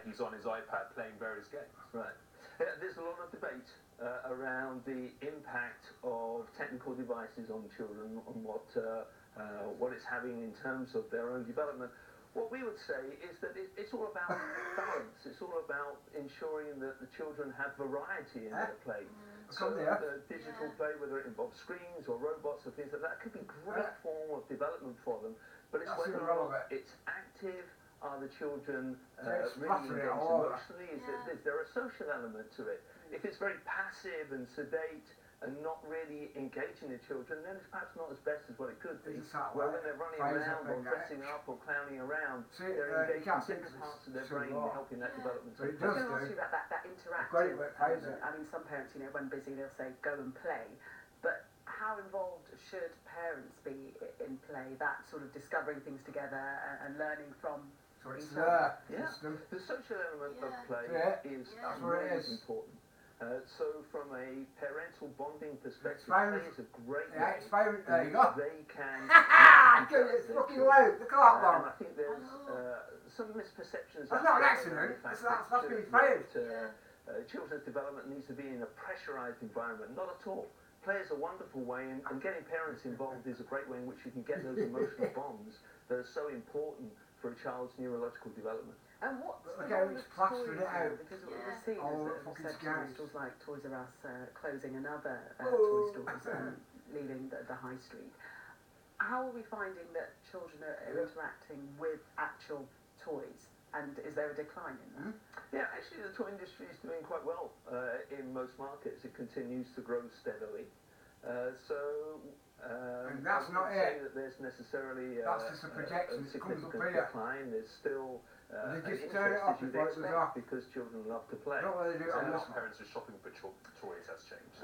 he's on his iPad playing various games. Right. There's a lot of debate around the impact of technical devices on children, on what it's having in terms of their own development. What we would say is that it's all about balance. It's all about ensuring that the children have variety in their play. So the digital play, whether it involves screens or robots or things like that, could be a great form of development for them. But it's whether or not it's active. Are the children really engaged emotionally? Is there a social element to it? If it's very passive and sedate and not really engaging the children, then it's perhaps not as best as what it could be. Where when they're running around or dressing up or clowning around, they're engaging different parts of their brain and helping that development. I was going to ask you about that interactive. I mean, some parents, you know, when busy, they'll say go and play, but how involved should parents be in play? That sort of discovering things together and learning from. So it's there. Yeah. The social element of play is really important. So from a parental bonding perspective, play is a great way there you go. They can... It's fucking loud. Look at that one. And I think there's some misperceptions. That's not an accident. That's been failed. Children's development needs to be in a pressurised environment. Not at all. Play is a wonderful way, and getting parents involved is a great way in which you can get those emotional bonds that are so important for a child's neurological development. And what's the role of toys now? Because we're seeing, as stores like Toys R Us closing another toy stores and leaving the high street. How are we finding that children are interacting with actual toys? And is there a decline in that? Yeah, actually the toy industry is doing quite well in most markets. It continues to grow steadily. And that's not say that there's necessarily that's just a projection. A significant decline. There's still they just turn it off before it goes off because children love to play. Not really do it how parents are shopping for toys has changed.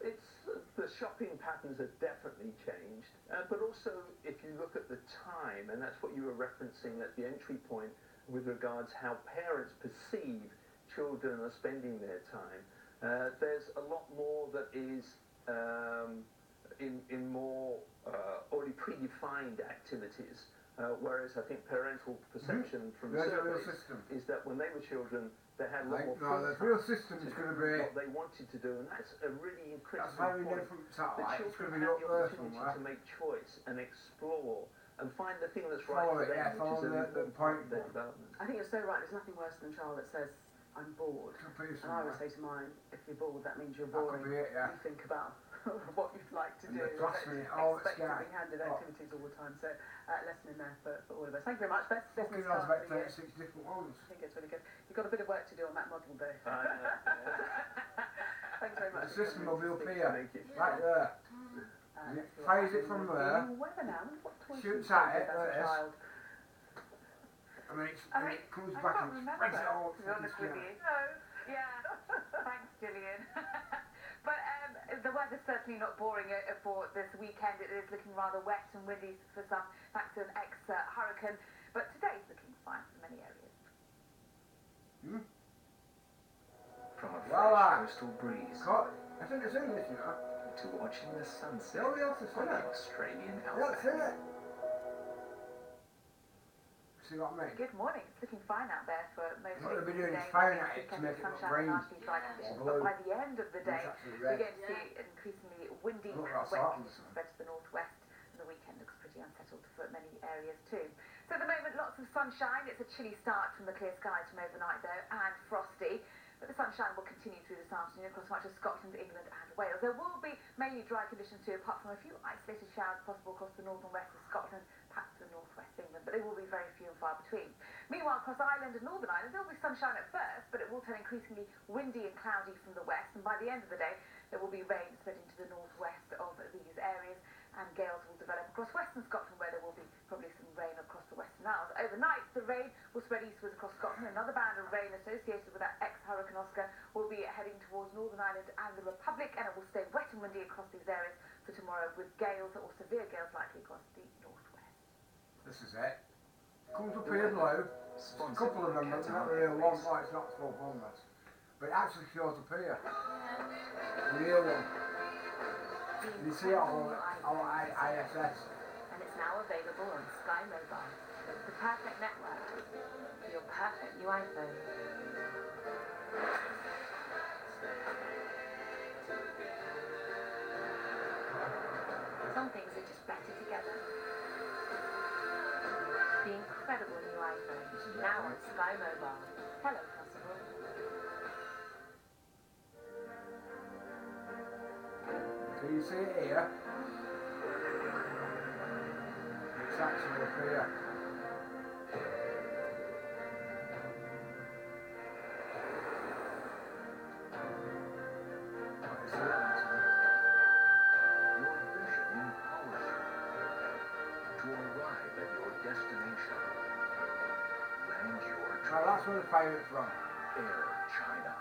It's the shopping patterns have definitely changed, but also if you look at the time, and that's what you were referencing at the entry point with regards how parents perceive children are spending their time. There's a lot more that is in more already predefined activities, whereas I think parental perception from surveys is that when they were children, they had a lot more freedom the real system is going to be what they wanted to do, and that's a really critical point. The children have the opportunity to make choice and explore and find the thing that's right for them, which is an important part of their development. I think you're so right. There's nothing worse than a child that says, I'm bored. And I would say to mine, if you're bored, that means you're boring. You think about what you'd like to do. Expect to be handed activities all the time. So, lesson in there for all of us. Thank you very much. Best start about 36 different ones. I think it's really good. You've got a bit of work to do on that model, though. Thanks very much. The system will be up here, right there. Phase it from there. Shoots at it, like this. And it comes back and spreads it all. To be honest with you. No. Yeah. Thanks, Gillian. But the weather's certainly not boring for this weekend. It is looking rather wet and windy for some, thanks to an ex-hurricane. But today's looking fine for many areas. From a fresh coastal breeze I think it's English, you know. to watching the sunset Oh, yes, on the Australian That's outback. it. See what I mean? Good morning. It's looking fine out there for most What of they'll be the doing day. is firing at it to make it look Sunshine, green. largely dry conditions, but by the end of the day, we're going to see increasingly windy and wet conditions spread to the northwest, and the weekend looks pretty unsettled for many areas too. So at the moment, lots of sunshine. It's a chilly start from the clear skies from overnight though, and frosty. But the sunshine will continue through this afternoon across much of Scotland, England and Wales. There will be mainly dry conditions too, apart from a few isolated showers possible across the north and west of Scotland, perhaps the northwest England, but they will be very few and far between. Meanwhile, across Ireland and Northern Ireland, there will be sunshine at first, but it will turn increasingly windy and cloudy from the west, and by the end of the day, there will be rain spreading to the northwest of these areas, and gales will develop across western Scotland, where there will be probably some rain across the Western Isles. Overnight, the rain will spread eastwards across Scotland. Another band of rain associated with that ex-Hurricane Oscar will be heading towards Northern Ireland and the Republic, and it will stay wet and windy across these areas for tomorrow, with gales or severe gales likely across the northwest. This is it. Comes up here low. A couple of them, but not really one. Like it's not full on this. But it actually shows up here. The real one. You see it on ISS. And it's now available on Sky Mobile. The perfect network for your perfect new iPhone. Some things are just better together. The incredible new iPhone, now on Sky Mobile. Hello, Constable. Can you see it here? It's actually up here. What is it? Your vision empowers you to arrive at your destination. Land your Oh, dream. that's where the pirate's from. Air China.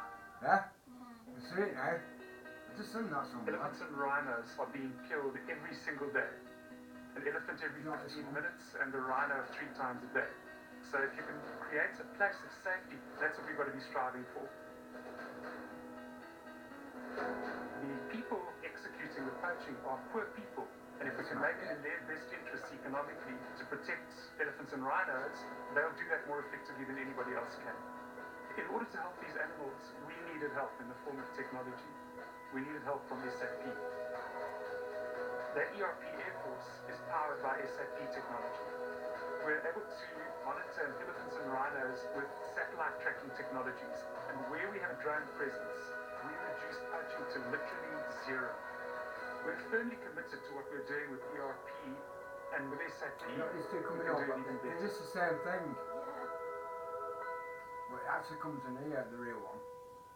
Yeah? You see it now? I just seen that somewhere. Elephants and rhinos are being killed every single day. An elephant every 15 minutes and a rhino 3 times a day. So if you can create a place of safety, that's what we've got to be striving for. The people executing the poaching are poor people. And if we can make it in their best interests economically to protect elephants and rhinos, they'll do that more effectively than anybody else can. In order to help these animals, we needed help in the form of technology. We needed help from SAP. The ERP Air Force is powered by SAP technology. We're able to monitor elephants and rhinos with satellite tracking technologies. And where we have a drone presence, we reduce poaching to literally zero. We're firmly committed to what we're doing with ERP and with SAP. You know, these two we coming can up, do it even they're better. just the same thing. But it actually comes in here, the real one.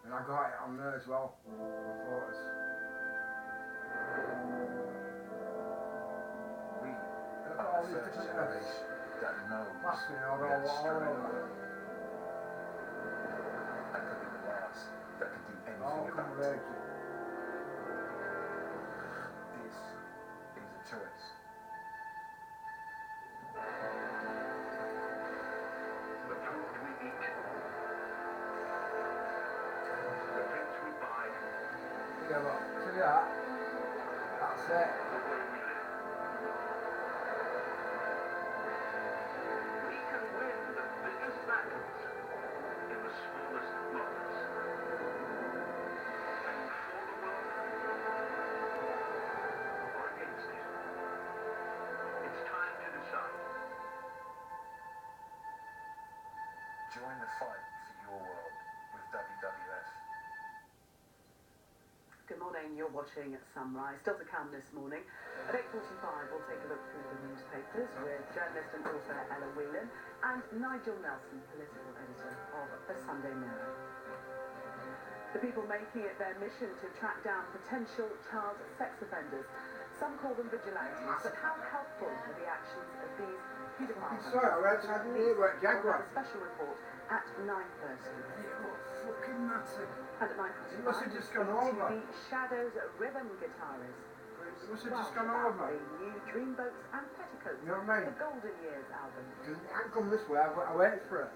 And I got it on there as well. My photos. We Look at are all the these first different generation that knows plastic all we have over. strength and could be the last that can do anything All about it. converging. This is a choice. The food we eat, the things we buy, Yeah, look, see that? That's it. the way we live. We can win the biggest battles in the smallest moments. For the world or against it. It's time to decide. Join the fight for your world with WWF. Good morning, you're watching Sunrise. Still to come this morning. At 8:45 we'll take a look through the newspapers with journalist and author Ella Whelan and Nigel Nelson, political editor of the Sunday Mirror. The people making it their mission to track down potential child sex offenders. Some call them vigilantes, but how helpful are the actions of these paedophile hunters? Sorry, I read something here about We'll Jaguar. have a special report at 9:30. Fucking massive. And at 9:45, It must have just gone to over. the Shadows rhythm guitarist Bruce It must have just Welch gone about over. the new Dreamboats and Petticoats, You know what I mean? the Golden Years album. It can't come this way, I waited for it.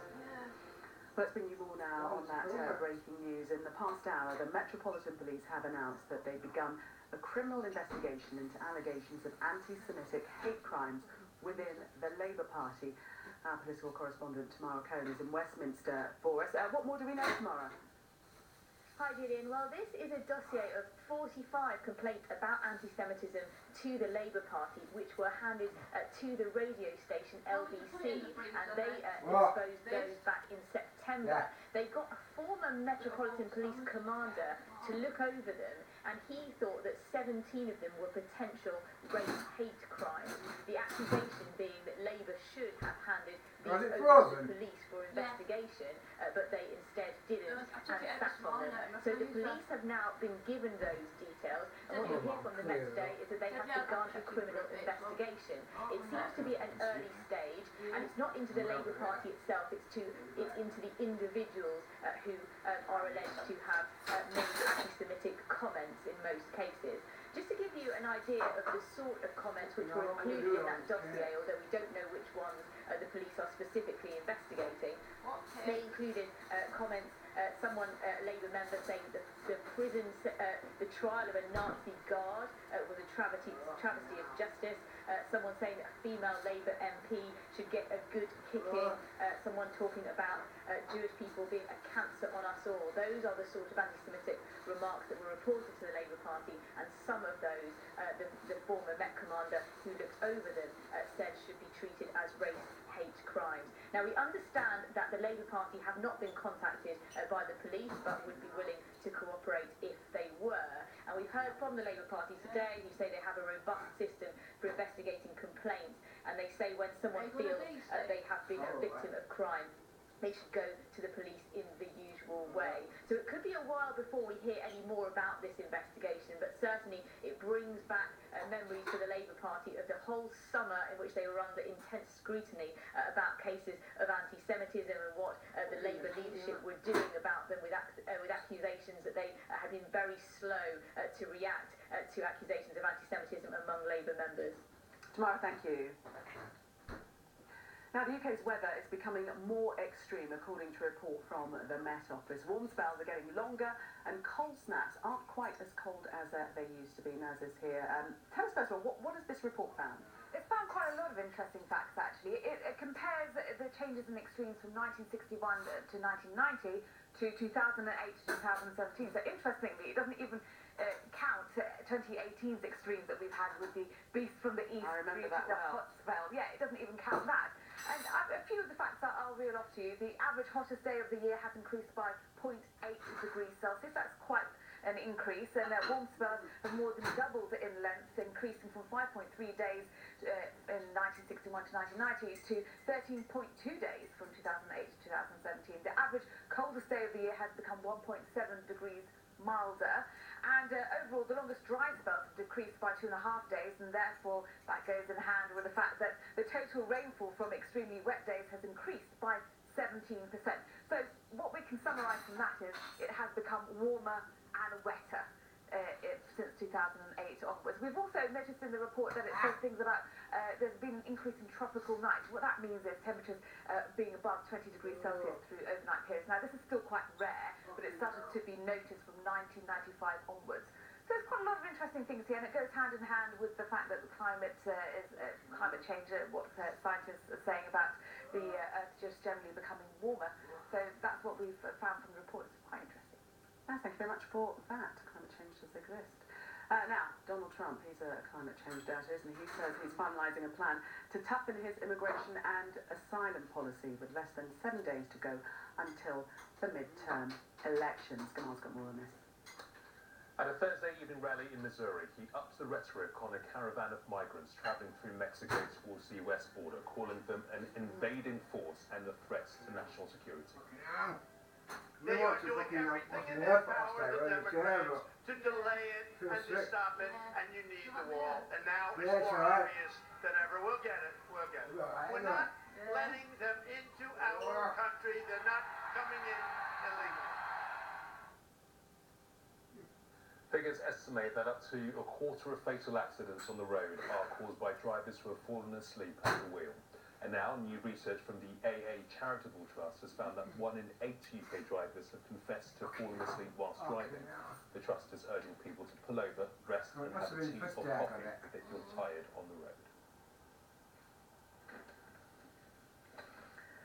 Let's bring you more now on that breaking news. In the past hour, the Metropolitan Police have announced that they've begun a criminal investigation into allegations of anti-Semitic hate crimes within the Labour Party. Our political correspondent Tamara Cohn is in Westminster for us. What more do we know, Tamara? Hi Gillian, well this is a dossier of 45 complaints about anti-Semitism to the Labour Party which were handed to the radio station LBC and they disposed those back in September. They got a former Metropolitan Police commander to look over them and he thought that 17 of them were potential rape hate crimes. The accusation being that Labour should have handed these over to the police for investigation but they instead didn't and sat on them. So the police have now been given those details and what you'll hear from the Met today is that they have begun a criminal investigation. It seems to be at an early stage and it's not into the Labour Party itself, it's into the individuals who are alleged to have made anti-Semitic comments in most cases. Just to give you an idea of the sort of comments which were included in that dossier, although we don't know which ones the police are specifically investigating, they included comments Someone, a Labour member, saying that the trial of a Nazi guard was a travesty of justice. Someone saying that a female Labour MP should get a good kicking. Someone talking about Jewish people being a cancer on us all. Those are the sort of anti-Semitic remarks that were reported to the Labour Party, and some of those, the former Met commander who looked over them said should be treated as race-hate crimes. Now, we understand that the Labour Party have not been contacted by the police, but would be willing to cooperate if they were. And we've heard from the Labour Party today who say they have a robust system for investigating complaints, and they say when someone feels they have been a victim of crime, they should go to the police in the usual way. So it could be a while before we hear any more about this investigation, but certainly it brings back memories to the Labour Party of the whole summer in which they were under intense scrutiny about cases of anti-Semitism and what the Labour leadership were doing about them, with accusations that they had been very slow to react to accusations of anti-Semitism among Labour members. Tamara, thank you. Now, the UK's weather is becoming more extreme, according to a report from the Met Office. Warm spells are getting longer, and cold snaps aren't quite as cold as they used to be. Naz is here. Tell us first of all, what has this report found? It's found quite a lot of interesting facts, actually. It compares the changes in extremes from 1961 to 1990 to 2008 to 2017. So interestingly, it doesn't even count 2018's extremes that we've had with the beast from the east due to the hot spell. Yeah, it doesn't even count that. And a few of the facts I'll reel off to you. The average hottest day of the year has increased by 0.8 degrees Celsius. That's quite an increase. And warm spells have more than doubled in length, increasing from 5.3 days in 1961 to 1990 to 13.2 days from 2008 to 2017. The average coldest day of the year has become 1.7 degrees milder, and overall the longest dry spells have decreased by 2.5 days, and therefore that goes in hand with the fact that the total rainfall from extremely wet days has increased by 17%. So what we can summarise from that is it has become warmer and wetter since 2008 onwards. We've also noticed in the report that it says things about there's been an increase in tropical nights. What that means is temperatures being above 20 degrees Celsius through overnight periods. Now, this is still quite rare, but it started to be noticed from 1995 onwards. So there's quite a lot of interesting things here, and it goes hand in hand with the fact that the climate climate change, what scientists are saying about the Earth just generally becoming warmer. So that's what we've found from the report. It's quite interesting. Thank you very much for that. Climate change does exist. Now, Donald Trump, he's a climate change doubter, isn't he? He says he's finalising a plan to toughen his immigration and asylum policy with less than 7 days to go until the midterm elections. Gamal's got more on this. At a Thursday evening rally in Missouri, he ups the rhetoric on a caravan of migrants travelling through Mexico towards the US border, calling them an invading force and a threat to national security. They are doing everything in their power, the Democrats, to delay it and to stop it, and you need the wall. And now it's more obvious than ever. We'll get it. We'll get it. We're not letting them into our country. They're not coming in illegally. Figures estimate that up to a quarter of fatal accidents on the road are caused by drivers who have fallen asleep at the wheel. And now, new research from the AA Charitable Trust has found that 1 in 8 UK drivers have confessed to falling asleep whilst driving. The trust is urging people to pull over, rest, and have a tea or coffee if you're tired on the road.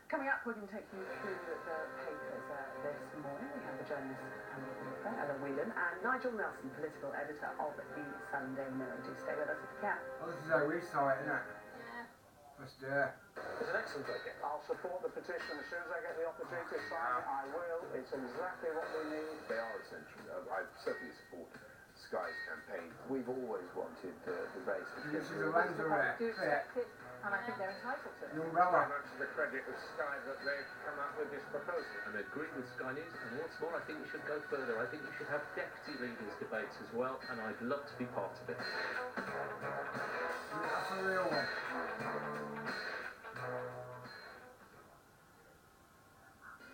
Coming up, we're going to take you through the papers this morning. We have the journalist Ella Whelan and Nigel Nelson, political editor of the Sunday Mirror. Do stay with us if you can. Well, this is how we saw it, isn't it? Let's do it. It's an excellent idea. I'll support the petition as soon as I get the opportunity to sign it. I will. It's exactly what we need. They are essential. I certainly support Sky's campaign. We've always wanted the race. This is a land of rare. Do accept it, and I think they're entitled to it. The umbrella. Much to the credit of Sky that they've come up with this proposal. And I agree with Sky News, and what's more, I think we should go further. I think we should have deputy leaders debates as well, and I'd love to be part of it. That's a real one.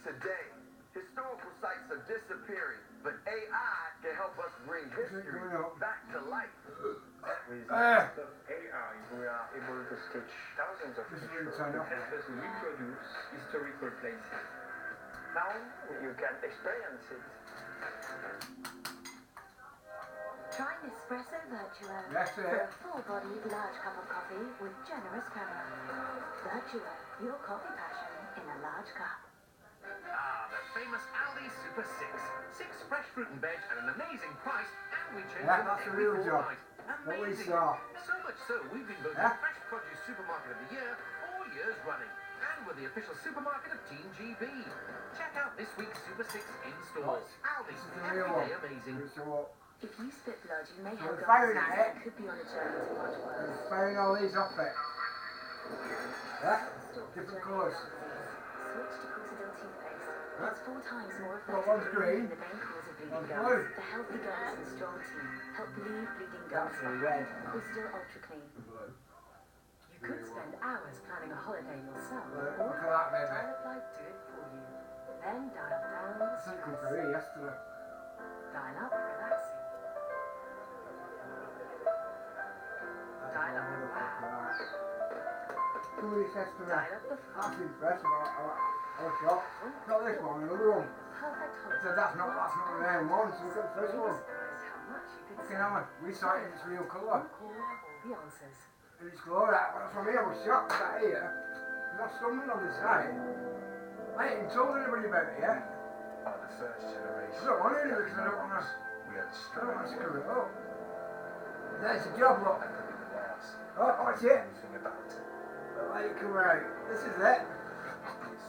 Today, historical sites are disappearing, but AI can help us bring history back to life. With AI, we are able to sketch thousands of pictures that help us reproduce historical places. Now you can experience it. Try Nespresso Virtuo That's for it. a full-bodied large cup of coffee with generous crema. Virtuo, your coffee passion in a large cup. Ah, the famous Aldi Super 6. 6 fresh fruit and veg at an amazing price, and we change Yeah, them that's a every real job. fortnight. What we Amazing. saw. So much so, we've been voted Yeah. Fresh Produce Supermarket of the Year 4 years running. And we're the official supermarket of Team GB. Check out this week's Super 6 in stores. Aldi, This is the real one. everyday amazing. It's what? If you spit blood, you may So have the gum phone disease at it. and could be on a journey to much worse. It's throwing all these off it. Yeah? Different colours. Switch to Crucible toothpaste. Huh? It's 4 times more Well, effective one's at green. removing the main cause of bleeding One's gums. blue. The healthy gums and strong teeth help leave bleeding gums That's really behind. red. Crucible Ultra Clean. Blue. You could spend hours planning a holiday yourself, Look or at that, baby. Dial-Up Life do it for you. Then dial down the I sent it stress. for me yesterday. Dial up relaxing. Dial up wow. Somebody says to me, Dial up the fun. that's impressive. I was shocked. Not this one, another one. Perfect I holiday. said, that's not the main one, so look at the first You'll be one. surprised how much you could Fucking hell, we saw it in its real colour. Call all the answers. And it's glowed out. But from here, I was shocked that here. There's not stumbling on the side. I ain't even told anybody about it yet. Are the first generation. I don't want to because I don't want to. We had I don't want to screw it up. There's a job, look. That could be the last. Oh, watch it. Anything about it. The light come out. This is it. This is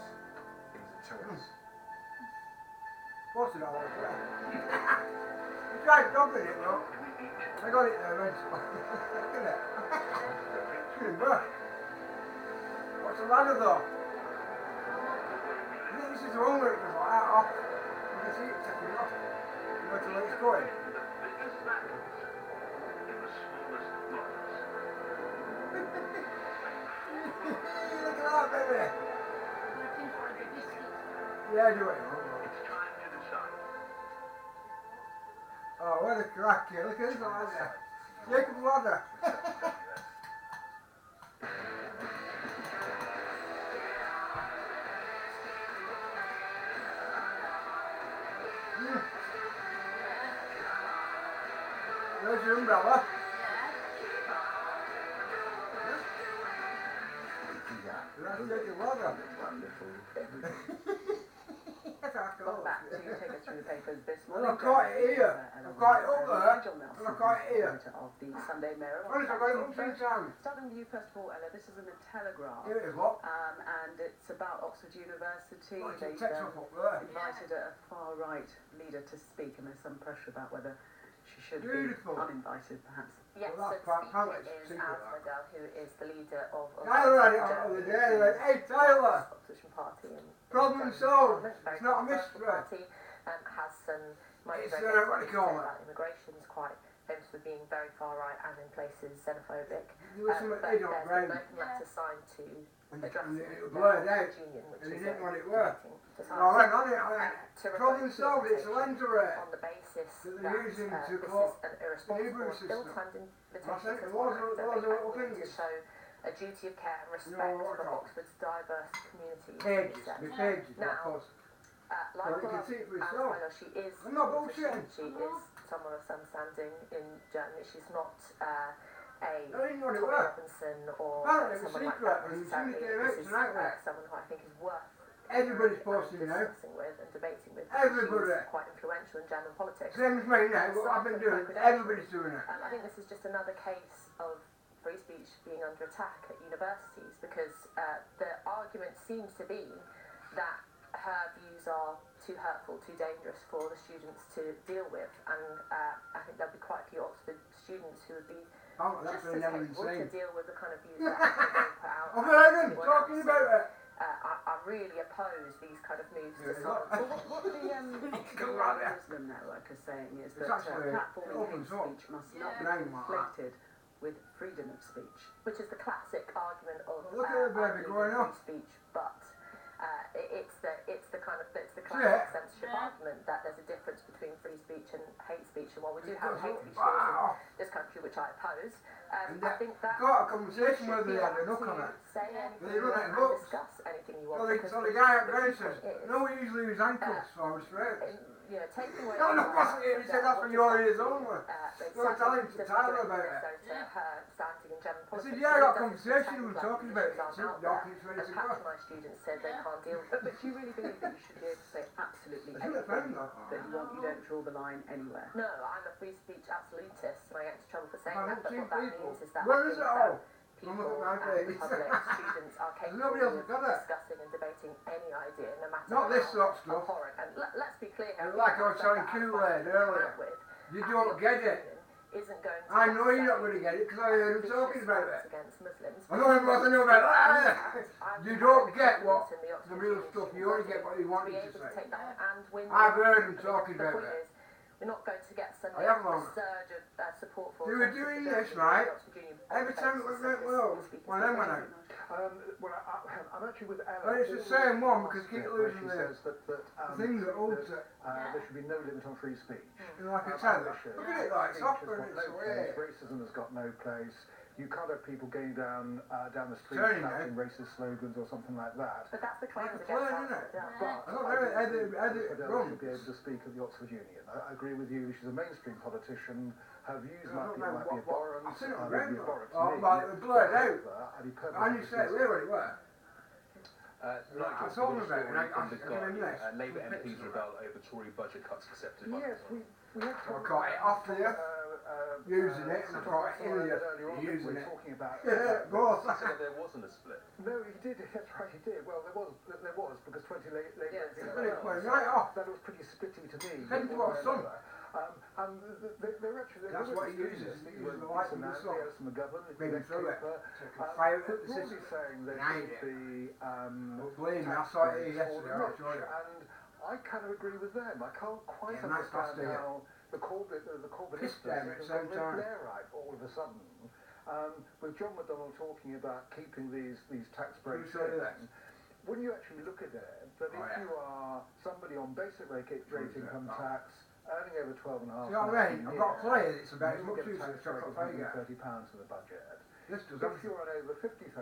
a choice. What's it all like that? You tried dumping it, look. I got it there eventually. Look at it. Pretty good. What's the ladder though? I think this is the one where it goes like that off. You can see it taking off. You know to let it going. Look at that, baby. Yeah, do it. Oh, what a crack here. Look at this ladder. Jacob's ladder. There's your umbrella. That's Jacob's ladder. That's how cool. Welcome back to take us through the papers this Well, morning. I've got it here. I've got it up there. And I've got it here. Of the Sunday Mirror. Honest, I've got it up 3 times. Starting with you first of all, Ella. This is in the Telegraph. Here it is, what? And it's about Oxford University. Oh, it's a They've text up there. invited a far-right leader to speak, and there's some pressure about whether she should Beautiful. be uninvited, perhaps. Yes, Well, so that's quite speaking public, is secret, Alice that. Liddell, who is the leader of Tyler had it on the other day. Like, hey, Tyler. opposition party in Problem Germany. solved. Very It's not a controversial mystery. party, has some It's, very what do you negative call things to say it? about immigration. Is quite famous for being very far right and in places xenophobic. There was some But they don't there's brain. an open letter signed to address And the it blurred out. union, which And he is didn't want it a work. meeting to Oh, sign. hang on, problem solved. It's a lender rate. On the basis That that they're using to this call is an irresponsible, Hebrew system. ill-timed invitation I think to it was foreign a little academic thing. to show a duty of care and respect No, what for not? Oxford's diverse community. Pages, the pages, Now, of course. like Well, you can see it for yourself. she is I'm not bullshitting. she is someone of some standing in Germany. She's not a I didn't know what it Tommy was. Robinson or Apparently it was someone like secret, that and as soon as necessarily. it came out This is tonight, like, someone who I think is worth everybody's posting now. discussing with and debating with. Everybody. She's quite influential in German politics. Same as me now, what I've been doing, everybody's doing it. I think this is just another case of free speech being under attack at universities because the argument seems to be that her views are too hurtful, too dangerous for the students to deal with, and I think there'll be quite a few Oxford students who would be Oh, that's just really as never capable to insane. deal with the kind of views that are being put out. I've heard them Anyone talking else. about it. I really oppose these kind of moves to Yeah, silence. Well, what the Muslim Network is saying is that actually platforming open hate source. speech must not be Name like that. conflated with freedom of speech. Which is the classic argument of Look at the baby arguing growing for up. free speech, but it's the classic Yeah. censorship argument that there's a difference between free speech and hate speech, and while we do It have goes hate up. speech laws Wow. in this country, which I oppose, And I think that got a you conversation should with be the able other, look on to it. say anything They you run want out of and books. discuss anything you want. So the guy at Grace says, no, we usually use ankles, so I was straight. You know, taking away... No, what's it? He said that's when you're years old. So I tell him to Tyler about it. I said, yeah, I got a conversation with him talking about it. I said, don't keep ready to go. My students said they can't deal with it. But do you really believe that you should be able to say absolutely anything that you want? You don't draw the line anywhere? No, I'm a free speech absolutist, and I get into trouble for saying that. But what that means is that where is it all? People and the public, students are capable of discussing and debating any idea, no matter not this sort of stuff. Abhorrent. And let's be clear here. Like I was telling Kool-Aid earlier, you don't get it. Isn't going to I know you're not going to get it because I heard him talking about it. Against Muslims. I know him wasn't about that. You don't get what the real stuff. You only get what he wanted to say. I've heard him talking about it. We're not going to get some surge of support for. They were doing this, right? Every time it went well, one of them went out. I'm actually with Ella. But it's the same one because keep losing the things that alter. There should be no limit on free speech. Like I said, look at it like it's opera and it's away. Racism has got no place. You can't have people going down the street shouting racist slogans or something like that. But that's the claim against us. But I should be able to speak at the Oxford Union. I agree with you. She's a mainstream politician. Her views might be abhorrent. I've seen it on radio. Oh, but it blurred out. And you said really what it was. I told them about it. Labour MPs rebel over Tory budget cuts accepted by Yes, we had I got it off there. Using it, and I got it in there. Using it. Yeah, both. So there wasn't a split. No, he did. That's right, he did. Well, there was because 20 Labour MPs. Right off. That was pretty splitty to me. Depends what son. And they're actually... That's what he uses. He uses the light from the sun. McGovern, bring him through it. Fire it. This is saying there should be... Believe me, I saw it here yesterday. I'll show you. And I kind of agree with them. I can't quite understand how the Corbynists have got their right all of a sudden. With John McDonnell talking about keeping these tax breaks in, when you actually look at it, that if you are somebody on basic rate income tax, earning over 12.5 you know what I mean? I've got a play that's about as much use as a chocolate figure. £30 for the budget. This does if you're on over £50,000,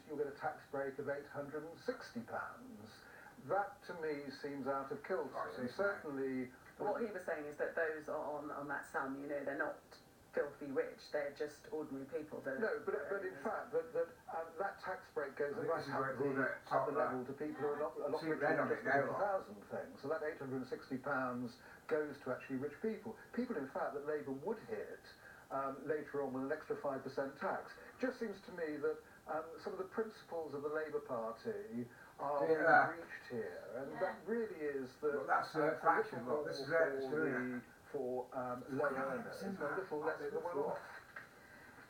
you'll get a tax break of £860. That to me seems out of kilter. And certainly. What he was saying is that those on that sum, you know, they're not filthy rich. They're just ordinary people. No, but in fact, that tax break goes right up the level to people who are a lot richer than just the 50,000 thing. So that £860 goes to actually rich people. People, in fact, that Labour would hit later on with an extra 5% tax. Just seems to me that some of the principles of the Labour Party are being reached here, and that really is the fraction. This is it. For low earners, a little less than well off.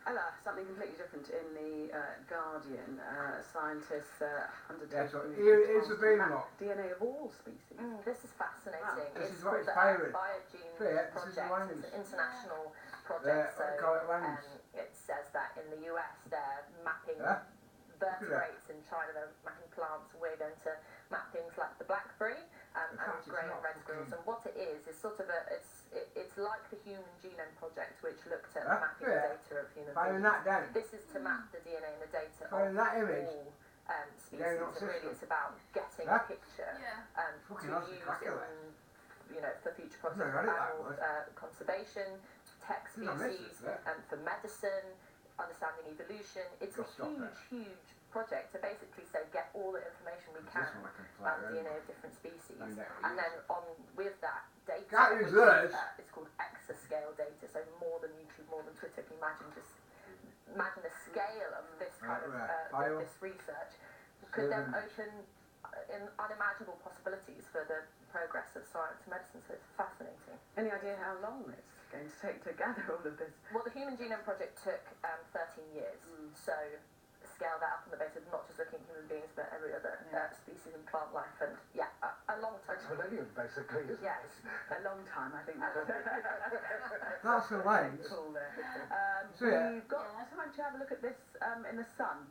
Ella, something completely different in the Guardian. Scientists undertaking DNA of all species. This is fascinating. Wow. This it's is what called the Biogene Project. It's an international project. It says that in the US they're mapping vertebrates, in China they're mapping plants. We're going to map things like the blackberry and grey and red squirrels. And what it is sort of it's like the Human Genome Project, which looked at mapping the data of human beings. This is to map the DNA and the data of all species. So really it's about getting a picture to use in, for future projects for animal conservation, to protect species, and for medicine, understanding evolution. It's a huge project to basically say get all the information we can about the DNA of different species, and then with that data, it's called exascale data, so more than YouTube, more than Twitter. Can you imagine the scale of this kind of this research could then open unimaginable possibilities for the progress of science and medicine. So it's fascinating. Any idea how long it's going to take to gather all of this? Well, the Human Genome Project took 13 years, so scale that up on the basis of not just looking at human beings but every other species and plant life, and a long time. It's millennium, basically, isn't it? Yes, a long time, I think. That's the length. We've got time to have a look at this in the Sun.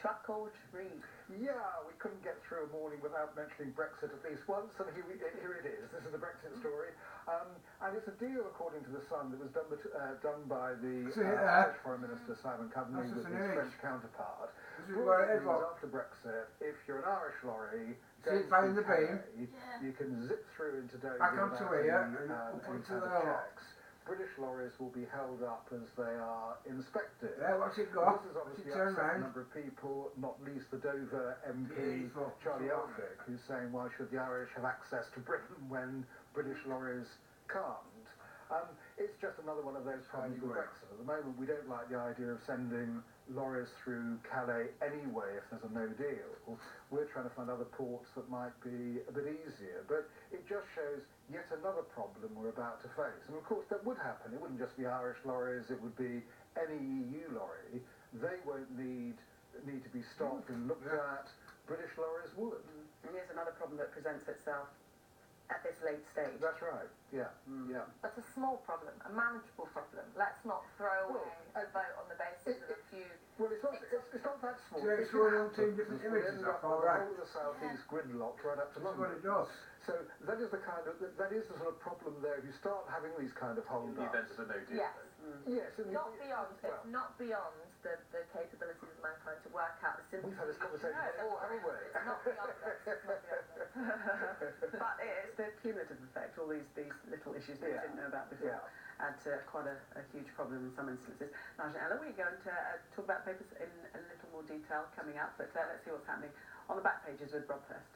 truck or treat? Yeah, we couldn't get through a morning without mentioning Brexit at least once, and here it is. This is the Brexit story. And it's a deal, according to The Sun, that was done by the Irish Foreign Minister, Simon Coveney, with his French counterpart. After Brexit, if you're an Irish lorry, going through Calais, you can zip through into Dover without any checks. British lorries will be held up as they are inspected. Yeah, what's it got? This has obviously upset a number of people, not least the Dover MP, Charlie Elphick, who's saying, why should the Irish have access to Britain when British lorries can't? It's just another one of those problems with Brexit. At the moment, we don't like the idea of sending lorries through Calais anyway if there's a no deal. We're trying to find other ports that might be a bit easier. But it just shows yet another problem we're about to face. And of course, that would happen. It wouldn't just be Irish lorries, it would be any EU lorry. They won't need to be stopped and looked at. British lorries would. And here's another problem that presents itself at this late stage. That's right, yeah. That's a small problem, a manageable problem. Let's not throw away a vote on the basis of a few... Well, it's not that small. It's going on two different images up, all right. All of the south east gridlocked right up to London. That's what it does. So that is the sort of problem there. If you start having these kind of hold-ups... In the event of a no deal. Yes. Yes. It's not beyond the capabilities of mankind to work out a simple... We've had this conversation before, haven't we? It's not beyond us. It's not beyond us. But it's the cumulative effect, all these little issues that we didn't know about before, add to quite a huge problem in some instances. Nigel and Ella, we're going to talk about papers in a little more detail coming up, but let's see what's happening on the back pages with Rob first.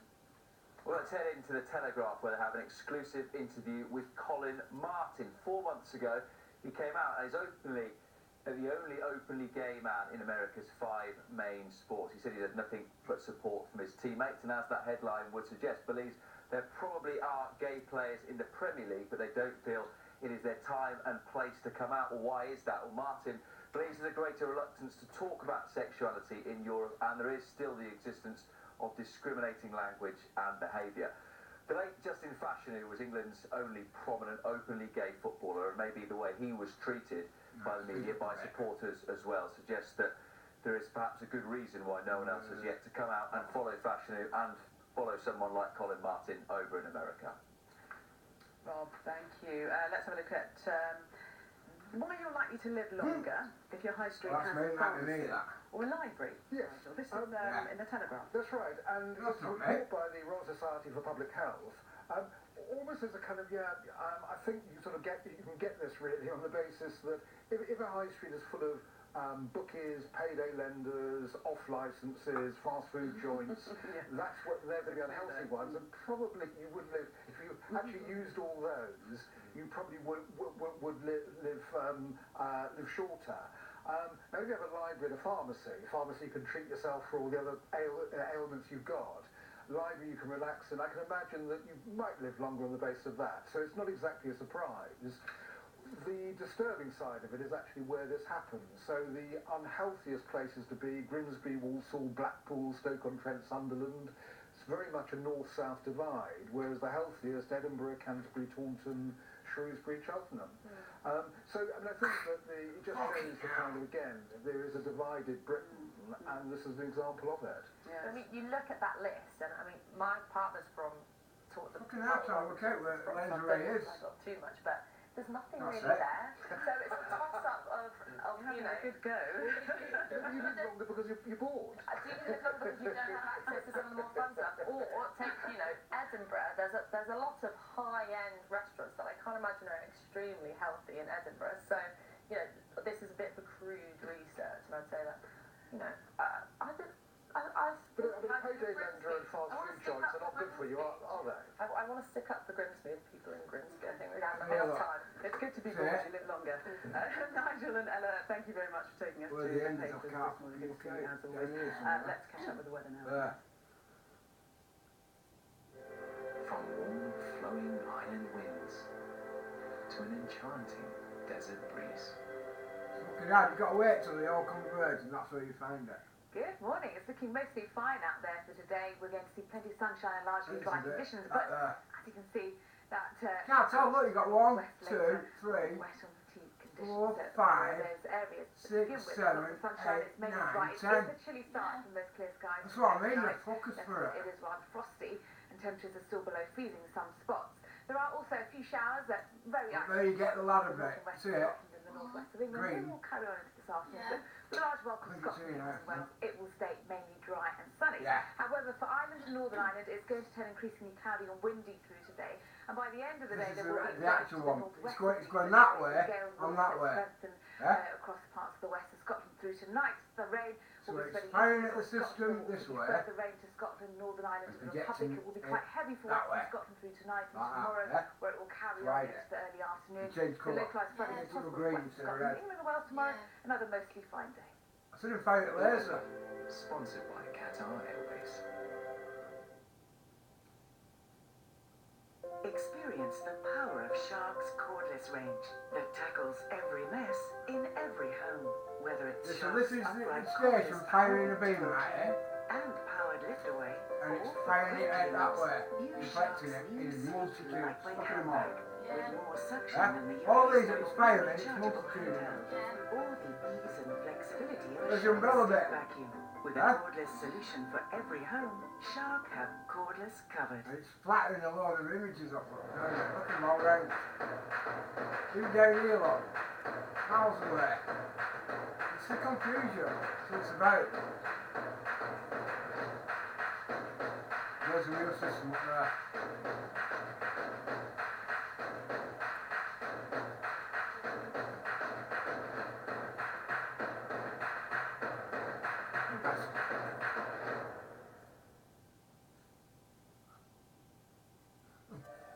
Well, let's head into the Telegraph where they have an exclusive interview with Colin Martin. 4 months ago, he came out as the only openly gay man in America's 5 main sports. He said he had nothing but support from his teammates, and as that headline would suggest, believes there probably are gay players in the Premier League, but they don't feel it is their time and place to come out. Well, why is that? Well, Martin believes there's a greater reluctance to talk about sexuality in Europe, and there is still the existence of discriminating language and behaviour. The late Justin Fashanu was England's only prominent openly gay footballer, and maybe the way he was treated by the media, by supporters as well, suggests that there is perhaps a good reason why no one else has yet to come out and follow Fashanu and follow someone like Colin Martin over in America. Rob, thank you. Let's have a look at why you're likely to live longer if your high street has a pharmacy or a library. Yes. This is in the Telegraph. That's right, and it's a report by the Royal Society for Public Health. Almost as a kind of, I think you can get this really on the basis that if a high street is full of bookies, payday lenders, off licenses, fast food joints, that's what they're going to be unhealthy ones, and probably you would live, if you actually used all those, you probably would live shorter. Now if you have a library and a pharmacy you can treat yourself for all the other ailments you've got. Library you can relax in. I can imagine that you might live longer on the basis of that. So it's not exactly a surprise. The disturbing side of it is actually where this happens. So the unhealthiest places to be, Grimsby, Walsall, Blackpool, Stoke-on-Trent, Sunderland, it's very much a north-south divide, whereas the healthiest, Edinburgh, Canterbury, Taunton, Shrewsbury, Cheltenham. So I think that it just shows the kind of, again, there is a divided Britain, and this is an example of it. Yes. I mean, you look at that list, and I mean, my partner's from Tottenham. Fucking hell, Tom, okay, where Lingerie is. Not too much, but there's nothing really there. So it's a toss-up of you know. Good go. You live longer because you're bored. Do you live longer because you don't have access to some of the more fun stuff? Or take, Edinburgh, there's a lot of high-end restaurants that I can't imagine are extremely healthy in Edinburgh. So, this is a bit of a crude research, and I'd say that, But payday lender and fast food joints are not good for you, are they? I want to stick up for Grimsby and people in Grimsby. I think we're having a hell time. It's good to be bored, you live longer. Nigel and Ella, thank you very much for taking us to the papers this morning. Good to see you as always. Let's catch up with the weather now. From warm, flowing island winds to an enchanting desert breeze. Fucking hell, you've got to wait till they all converge and that's where you find it. Good morning. It's looking mostly fine out there for today. We're going to see plenty of sunshine and largely dry conditions, but as you can see, that can't tell, look, you've got 1, 2, 3. Wet on the cheek and conditions 4, at 5, those areas. To 6, begin with, 7, lots of sunshine, 8, it's mainly 9, dry. 10. It's a chilly start from those clear skies. That's what I mean, Tonight, the focus yes, for it. It is rather frosty, and temperatures are still below freezing in some spots. There are also a few showers that very There you get the ladder bit. See it? in the northwest of England. Green. They will carry on into this afternoon. But large welcome to Scotland and Wales. It will stay mainly dry and sunny. Yeah. However, for Ireland and Northern Ireland, it's going to turn increasingly cloudy and windy through today. And by the end of the day, there will be the actual one. It's going that way and that way. Yeah? Across parts of the west of Scotland through tonight. The rain So will be it's spreading firing at east the system this way. further rain to Scotland, Northern Ireland and the Republic. It will be quite heavy for western Scotland through tonight and tomorrow, where it will carry on into the early afternoon. Change colour. Localised flooding is possible for western Scotland, England and Wales tomorrow. Another mostly fine day. I said him fire at laser. Sponsored by Qatar Airways. Experience the power of Shark's cordless range that tackles every mess in every home. Whether it's So this is the upright station cordless firing a power beam at it. and powered lift away, And it's or firing it out that way. use Reflecting Shark's it in new multitudes. lightweight Look at them all. handbag with more suction Yeah? than the All US these it's firing, it's rechargeable multitude. handheld, or the ease and flexibility of a There's your umbrella Shark bit. vacuum. With a Huh? cordless solution for every home, Shark have cordless covered. And it's flattering a load of images off it. Look at them all round. Even down here, look. Miles away. It's the confusion. That's what it's about. There's a real system up there.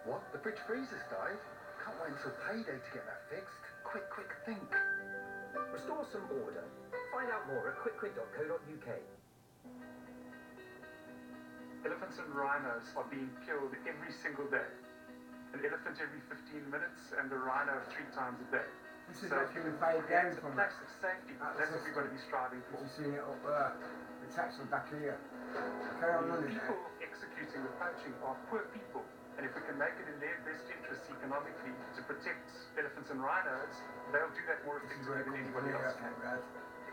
What? The fridge freezer's died? Can't wait until payday to get that fixed. Quick, think. Restore some order. Find out more at quickquick.co.uk. Elephants and rhinos are being killed every single day. An elephant every 15 minutes and a rhino 3 times a day. This is actually fade down from it. That's safety. That's what we've got to be striving for. You've seen it up there. It's actually back here. Carry on running People there. executing the poaching are poor people. And if we can make it in their best interests economically to protect elephants and rhinos, they'll do that more effectively than anybody else can.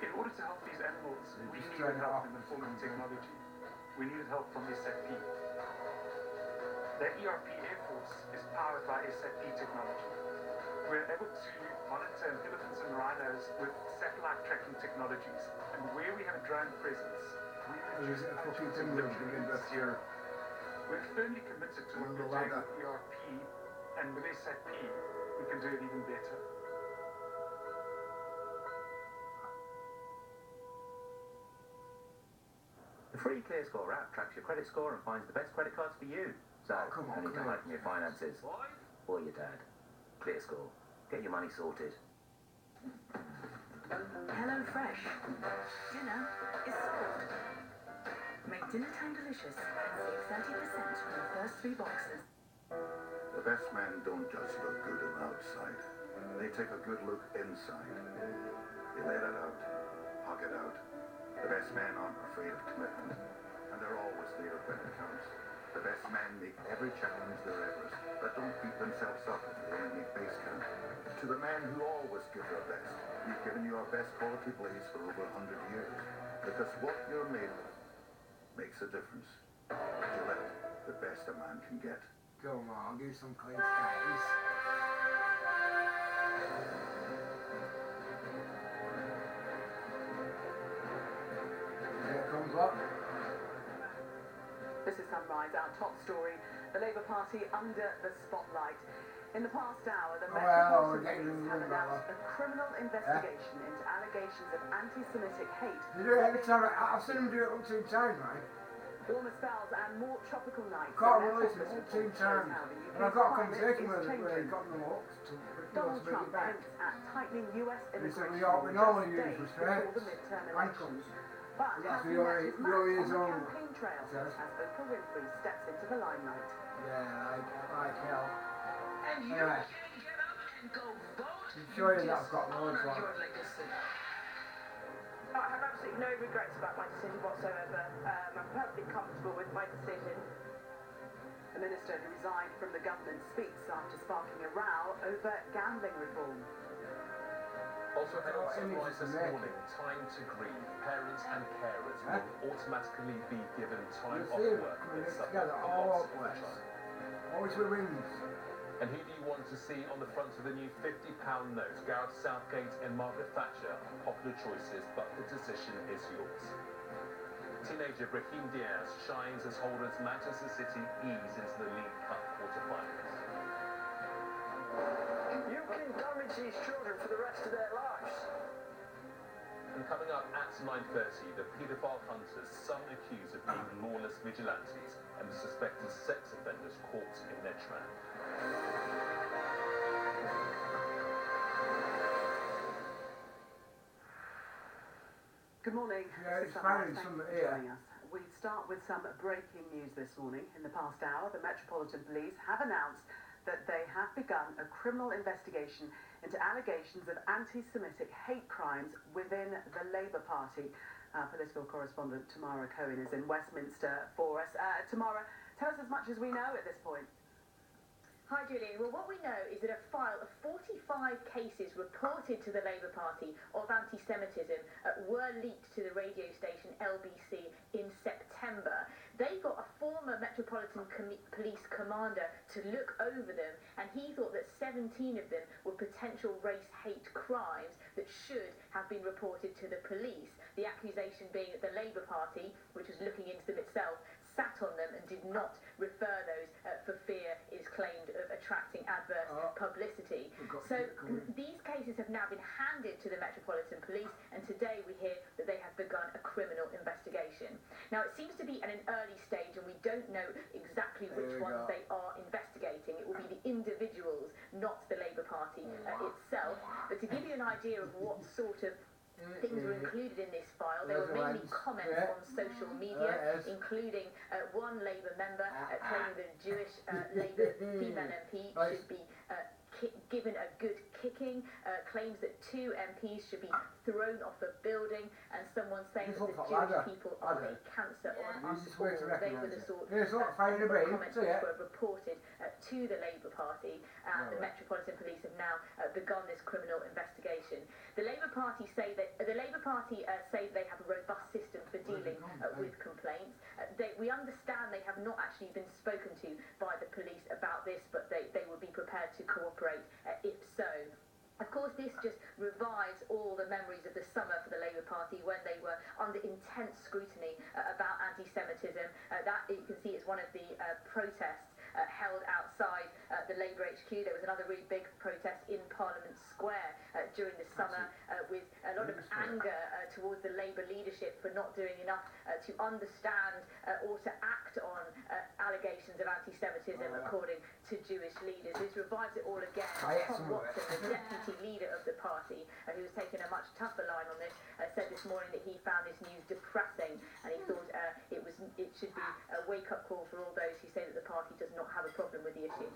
In order to help these animals, we needed help in the form of technology. We needed help from SAP. The ERP Air Force is powered by SAP technology. We're able to monitor elephants and rhinos with satellite tracking technologies. And where we have a drone presence, we reduce poaching to literally zero. We're firmly committed to what we're doing with ERP, and with SAP, we can do it even better. The free ClearScore app tracks your credit score and finds the best credit cards for you. So, you need to hide from your finances. Or your dad. ClearScore. Get your money sorted. Hello Fresh. Dinner is served. Make dinner time delicious and save 30% on the first 3 boxes. The best men don't just look good on the outside. They take a good look inside. They let it out, hug it out. The best men aren't afraid of commitment, and they're always there when it counts. The best men make every challenge their Everest, but don't beat themselves up if they only make base camp. To the men who always give their best, we've given you our best quality blaze for over 100 years, because what you're made of makes a difference. Gillette, the best a man can get. Go on, give some clean skies. Here it comes up. This is Sunrise, our top story. The Labour Party under the spotlight. In the past hour, the Metropolitan Police have announced a criminal investigation into allegations of anti-Semitic hate. You do it every time. I've seen them do it up 2 times, mate. Warmer spells and more tropical nights. Can't release it up 2 times. And I've got a conversation with him where he got the looks to Donald bring Trump it back. hints at tightening US He said immigration we normally just use days restraints, before the midterm handcuffs. elections. But That's has he met his match your on ears the on. campaign trail as Oprah Winfrey steps into the limelight? Yeah, like hell. And you Alright. can get up and go vote. I'm sure that I've got loads on. Your legacy. I have absolutely no regrets about my decision whatsoever. I'm perfectly comfortable with my decision. The minister who resigned from the government speaks after sparking a row over gambling reform. Also ahead on Sunrise this morning, time to grieve. Parents and carers will automatically be given time off work that suffered the loss of a child. Always with wings. And who do you want to see on the front of the new £50 note? Gareth Southgate and Margaret Thatcher are popular choices, but the decision is yours. Teenager Brahim Diaz shines as holders Manchester City ease into the League Cup quarter-finals. You can damage these children for the rest of their lives. And coming up at 9:30, the paedophile hunters, some accused of being lawless vigilantes, and the suspected sex offenders caught in their trap. Good morning. Yeah, it's Thanks some for here. joining us. We start with some breaking news this morning. In the past hour, the Metropolitan Police have announced that they have begun a criminal investigation into allegations of anti-Semitic hate crimes within the Labour Party. Our political correspondent Tamara Cohen is in Westminster for us. Tamara, tell us as much as we know at this point. Hi Julian, well what we know is that a file of 45 cases reported to the Labour Party of anti-Semitism were leaked to the radio station LBC in September. They got a former Metropolitan Police commander to look over them, and he thought that 17 of them were potential race hate crimes that should have been reported to the police. The accusation being that the Labour Party, which was looking into them itself, sat on them and did not refer those for fear, it is claimed, of attracting adverse publicity. So these cases have now been handed to the Metropolitan Police, and today we hear that they have begun a criminal investigation. Now it seems to be at an early stage and we don't know exactly which ones they are investigating. It will be the individuals, not the Labour Party itself. But to give you an idea of what sort of things were included in this file, there were mainly comments on social media, including one Labour member claiming that a Jewish Labour female MP should be given a good kicking, claims that 2 MPs should be thrown off a building, and someone saying that the Jewish people are a cancer on us all. They were the sort of comments which were reported to the Labour Party, and the Metropolitan Police have now begun this criminal investigation. The Labour Party say that they have a robust system for dealing with complaints. We understand they have not actually been spoken to by the police about this, but they would be prepared to cooperate if so. Of course, this just revives all the memories of the summer for the Labour Party when they were under intense scrutiny about anti-Semitism. That, you can see, is one of the protests held outside the Labour HQ. There was another really big protest in Parliament Square during the summer with a lot of anger towards the Labour leadership for not doing enough to understand or to act on allegations of anti-Semitism according to Jewish leaders. This revives it all again. Tom Watson, the deputy leader of the party, who was taking a much tougher line on this, said this morning that he found this news depressing, and he thought it should be a wake-up call for all those who say that the party does not have a problem with the issue.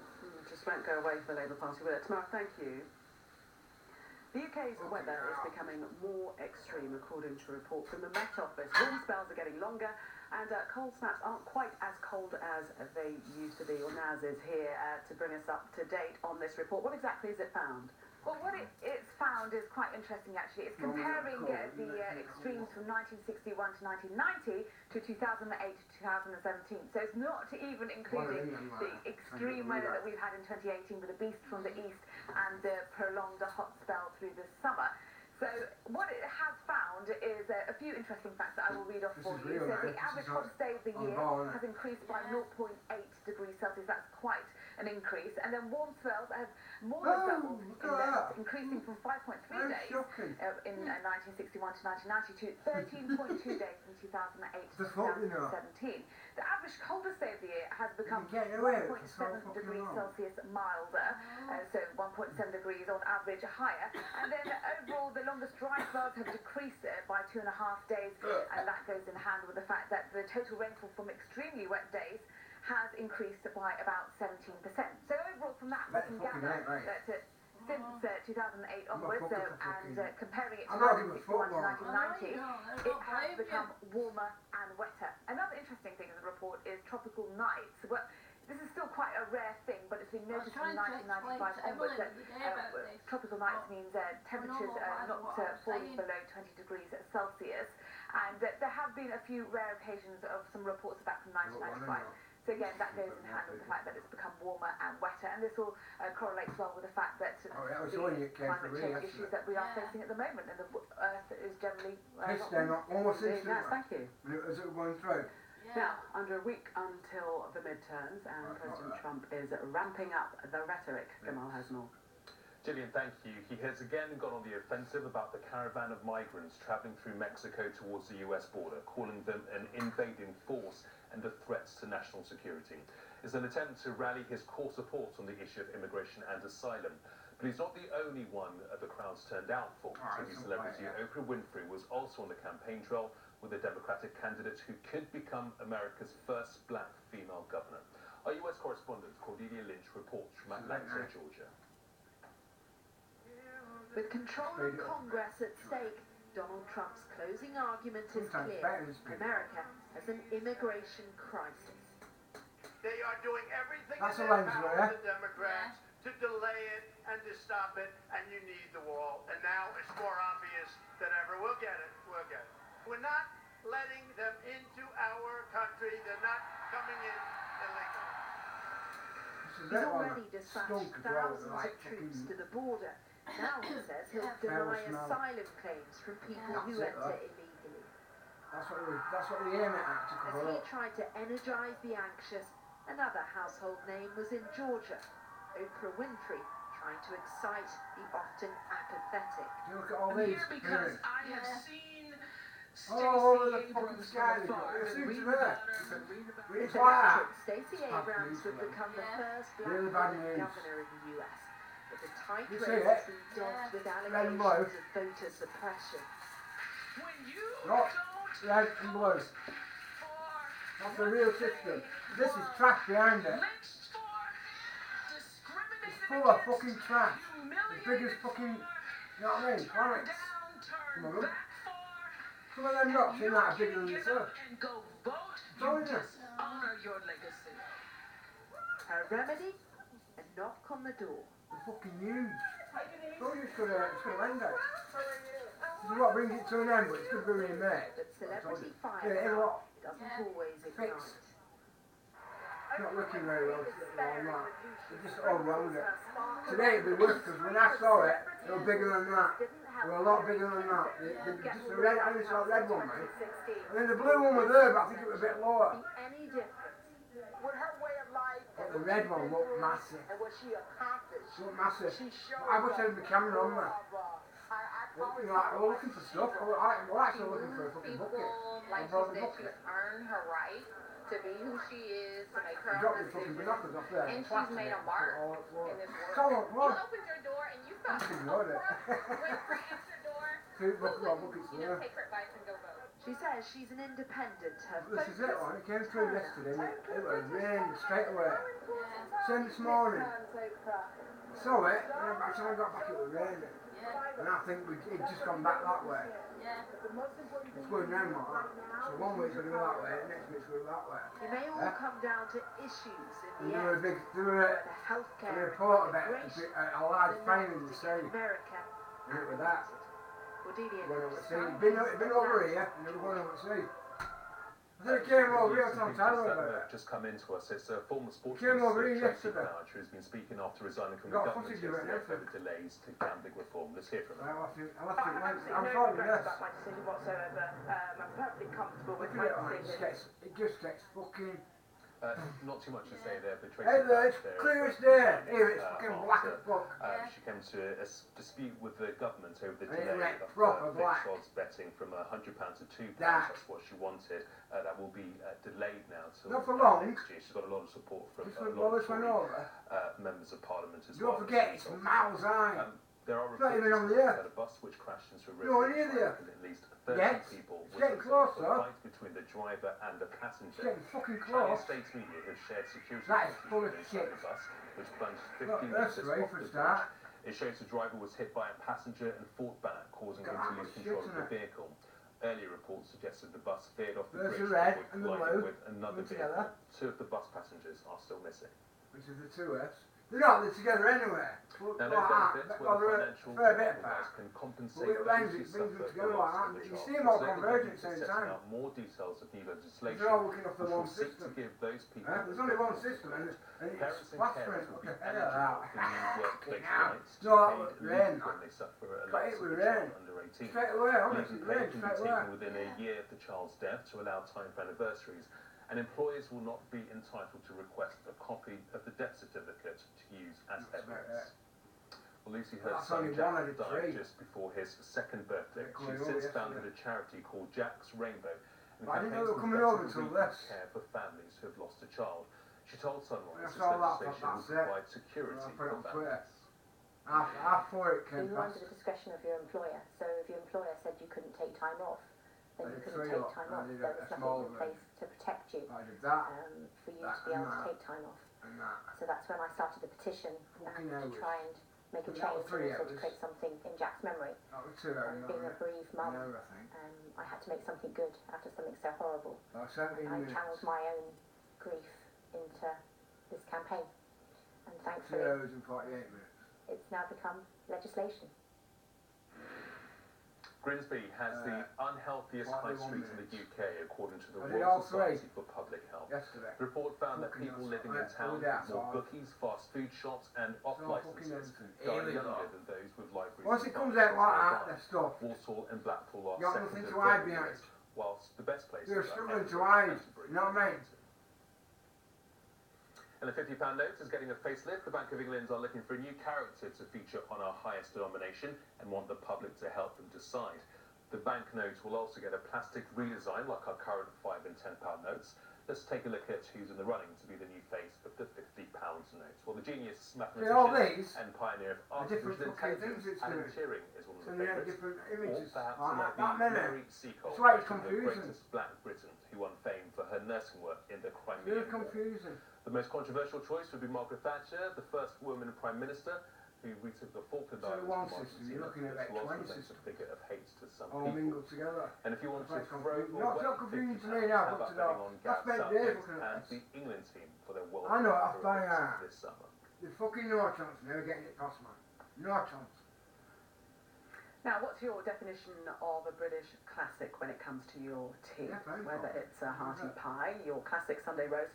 Just won't go away for the Labour Party with it. Tamara, thank you. The UK's weather is becoming more extreme, according to a report from the Met Office. Warm spells are getting longer, and cold snaps aren't quite as cold as they used to be. Or Naz is here to bring us up to date on this report. What exactly has it found? Well, what it's found is quite interesting, actually. It's comparing the extremes from 1961 to 1990 to 2008 to 2017. So it's not even including the extreme weather that we've had in 2018 with a beast from the east and the prolonged hot spell through the summer. So what it has found is a few interesting facts that I will read off for you. So the average hottest day of the year has increased by 0.8 degrees Celsius. That's quite an increase. And then warm spells have more than doubled in length, increasing from 5.3 days in 1961 to 1990 to 13.2 days from 2008 to 2017. The average coldest day of the year has become 1.7 degrees Celsius milder, so 1.7 degrees on average higher. And then overall, the longest dry spells have decreased by 2.5 days, and that goes in hand with the fact that the total rainfall from extremely wet days has increased by about 17%. So overall, from that, we can gather that since 2008 onwards, and comparing it to 1961 to 1990, it has become warmer and wetter. Another interesting thing in the report is tropical nights. Well, this is still quite a rare thing, but it's been noticed from 1995 onwards that tropical nights means temperatures not falling below 20 degrees Celsius. And there have been a few rare occasions of some reports of that from 1995. So again, that goes in hand with the fact that it's become warmer and wetter, and this all correlates well with the fact that the climate change issues that we are facing at the moment, and the Earth is generally almost instantly. Yes, thank you. As it going through. Now, under a week until the midterms, and President Trump is ramping up the rhetoric. Gamal has more. Gillian, thank you. He has again gone on the offensive about the caravan of migrants travelling through Mexico towards the US border, calling them an invading force and a threat to national security. It's an attempt to rally his core support on the issue of immigration and asylum. But he's not the only one the crowds turned out for. TV celebrity Oprah Winfrey was also on the campaign trail with a Democratic candidate who could become America's first black female governor. Our US correspondent Cordelia Lynch reports from Atlanta, Georgia. With control of Congress at stake, Donald Trump's closing argument is clear. America has an immigration crisis. They are doing everything in their power, the Democrats, to delay it and to stop it, and you need the wall. And now it's more obvious than ever. We'll get it. We'll get it. We're not letting them into our country. They're not coming in illegally. He's already dispatched thousands of troops to the border. Now he says he'll deny asylum claims from people who enter illegally. That's what they aim at to cover As he up. tried to energise the anxious, another household name was in Georgia. Oprah Winfrey trying to excite the often apathetic. You look at all these. Because I have seen Stacey Abrams from afar. Stacey Abrams would become the first black woman governor in the US. But the tight race has been dogged with allegations of voter suppression. When you red and blue. That's the real system. This is trash behind it. It's full of fucking trash. As big as fucking, you know what I mean? Planets. Some of them. Some of them rocks in that are bigger than this earth. And go vote, you honor your legacy. Her remedy? A knock on the door. They're fucking huge. So it's gonna end it. This is what brings it to an end, but it's good for me, mate. But celebrity fire doesn't always ignite. It's not looking very well. It's just all around it. Today it'll be worse because when I saw it, they were bigger than that. They were a lot bigger than that. Just the red, I only saw the red one, mate. And then the blue one was there, but I think it was a bit lower. Any difference? With her way of life, But the red one looked massive. and what she accomplished, It looked massive. she showed I wish I had the camera on there. I You know, we're looking for stuff. We're actually looking for a fucking bucket. Like she said, she's earned her right to be who she is, to make her Drop own your fucking decisions, binoculars off there. and she's made a mark in this Come world. on, come on. You opened your door and you thought, You ignored it. Winfrey answered your door. Two buckets there. Take her advice and go vote. She says she's an independent. Her This is it, man. It came through yesterday. It was raining straight away. Same this morning. Saw it, and by the time I got back, it was raining. And I think it just gone back that way. It's going round like that. So one week's going to go that way, and next week's going to go that way. It may all come down to issues in the And end. there were a healthcare, report about a large fine in the sea. America. And it was that. Cordelia. Going over the sea. It'd been over here, and they were going over the sea. I think it came over here on Tyler about it. Just come into us. It's a former sports Came over minister, here Tracy yesterday. Bernard, who's been speaking after resigning from Got the government footage of it and yesterday over everything. delays to gambling reform. Let's hear from him. I left it I have I'm no sorry, regrets yes. about my decision whatsoever. I'm perfectly comfortable with Look my at it, man. decision. It just gets fucking... Not too much to say there, but Tracy Hey there, it's Bernard clear as day. Here, it's after, fucking black as fuck. She came to a dispute with the government over the And it delay went of proper fixed black. odds betting from £100 to £2. That. That's what she wanted. That will be delayed now till Not for long. next year. She's got a lot of support from This a went lot of over. members of parliament as Don't well. forget, it's miles high. There are It's not reports even on the earth. that a bus which crashed into a No, river near and there. at least 30 Yes, people it's was getting the result of a closer. fight between the driver and the passenger. It's getting fucking Chinese close. state media have shared security That is footage full of inside shit. the bus, which plunged 15 Look, that's metres right off for the a start. bridge. It shows the driver was hit by a passenger and fought back, causing him God, to lose that's control shit, of the isn't it? vehicle. Earlier reports suggested the bus veered off the There's bridge the red before and the colliding blue with another coming vehicle. together. 2 of the bus passengers are still missing. Which is the 2S. They're not, they're together anyway. Now, those benefits, whether financial or otherwise, can compensate it those brings who them suffer together the like loss of that. the You child. see them all The converging at the Labour same is setting time. out more details of new legislation, They're all looking after which one will seek system. to give those people There's only one system, and it's parents and plastering. carers will be Okay, eligible for new workplace rights to no, paid rain. leave when they suffer a Got loss hit of with a child rain. under 18. Straight away, honestly, Leave and rain, pay can be straight away. taken within a year of the child's death to allow time for anniversaries, and employers will not be entitled to request a copy of the death certificate to use as evidence. Well, Lucy, her son Jack died just before his second birthday. She's since founded a charity called Jack's Rainbow and campaigns for better care for families who have lost a child. She told Sunrise this legislation will provide security for families. You were under the discretion of your employer, so if your employer said you couldn't take time off, then you couldn't take time off. There was nothing in place to protect you, for you to be able to take time off. So that's when I started the petition to try and make a change and also to create something in Jack's memory. Being a bereaved mum, I had to make something good out of something so horrible. I channeled my own grief into this campaign, and thankfully it's now become legislation. Grimsby has the unhealthiest high street in the UK, according to the Royal Society for Public Health. The report found that people living in towns with more bookies, fast food shops and off-licences die younger than those with libraries. Once it comes out like that, they're stuck. Walsall and Blackpool are got second nothing and to hide third behind. list, whilst the best places They're are struggling to Edinburgh, hide. You know what I mean? And the £50 note is getting a facelift. The Bank of England are looking for a new character to feature on our highest denomination and want the public to help them decide. The banknote will also get a plastic redesign like our current £5 and £10 notes. Let's take a look at who's in the running to be the new face of the £50 note. Well, the genius mathematician and pioneer of artificial intelligence, Alan Turing, is one of the favourites. Or perhaps it might be Mary Seacole, the greatest Black Briton, who won fame for her nursing work in the Crimean War. The most controversial choice would be Margaret Thatcher, the first woman Prime Minister, who retook the Falkland Islands from Argentina. This was a figure of hate to some people. And if you want to throw away £50, how about betting on Gareth Southgate and the England team for their World Cup this summer? There's fucking no chance never getting it past, man. No chance. Now, what's your definition of a British classic when it comes to your tea? Whether it's a hearty pie, your classic Sunday roast,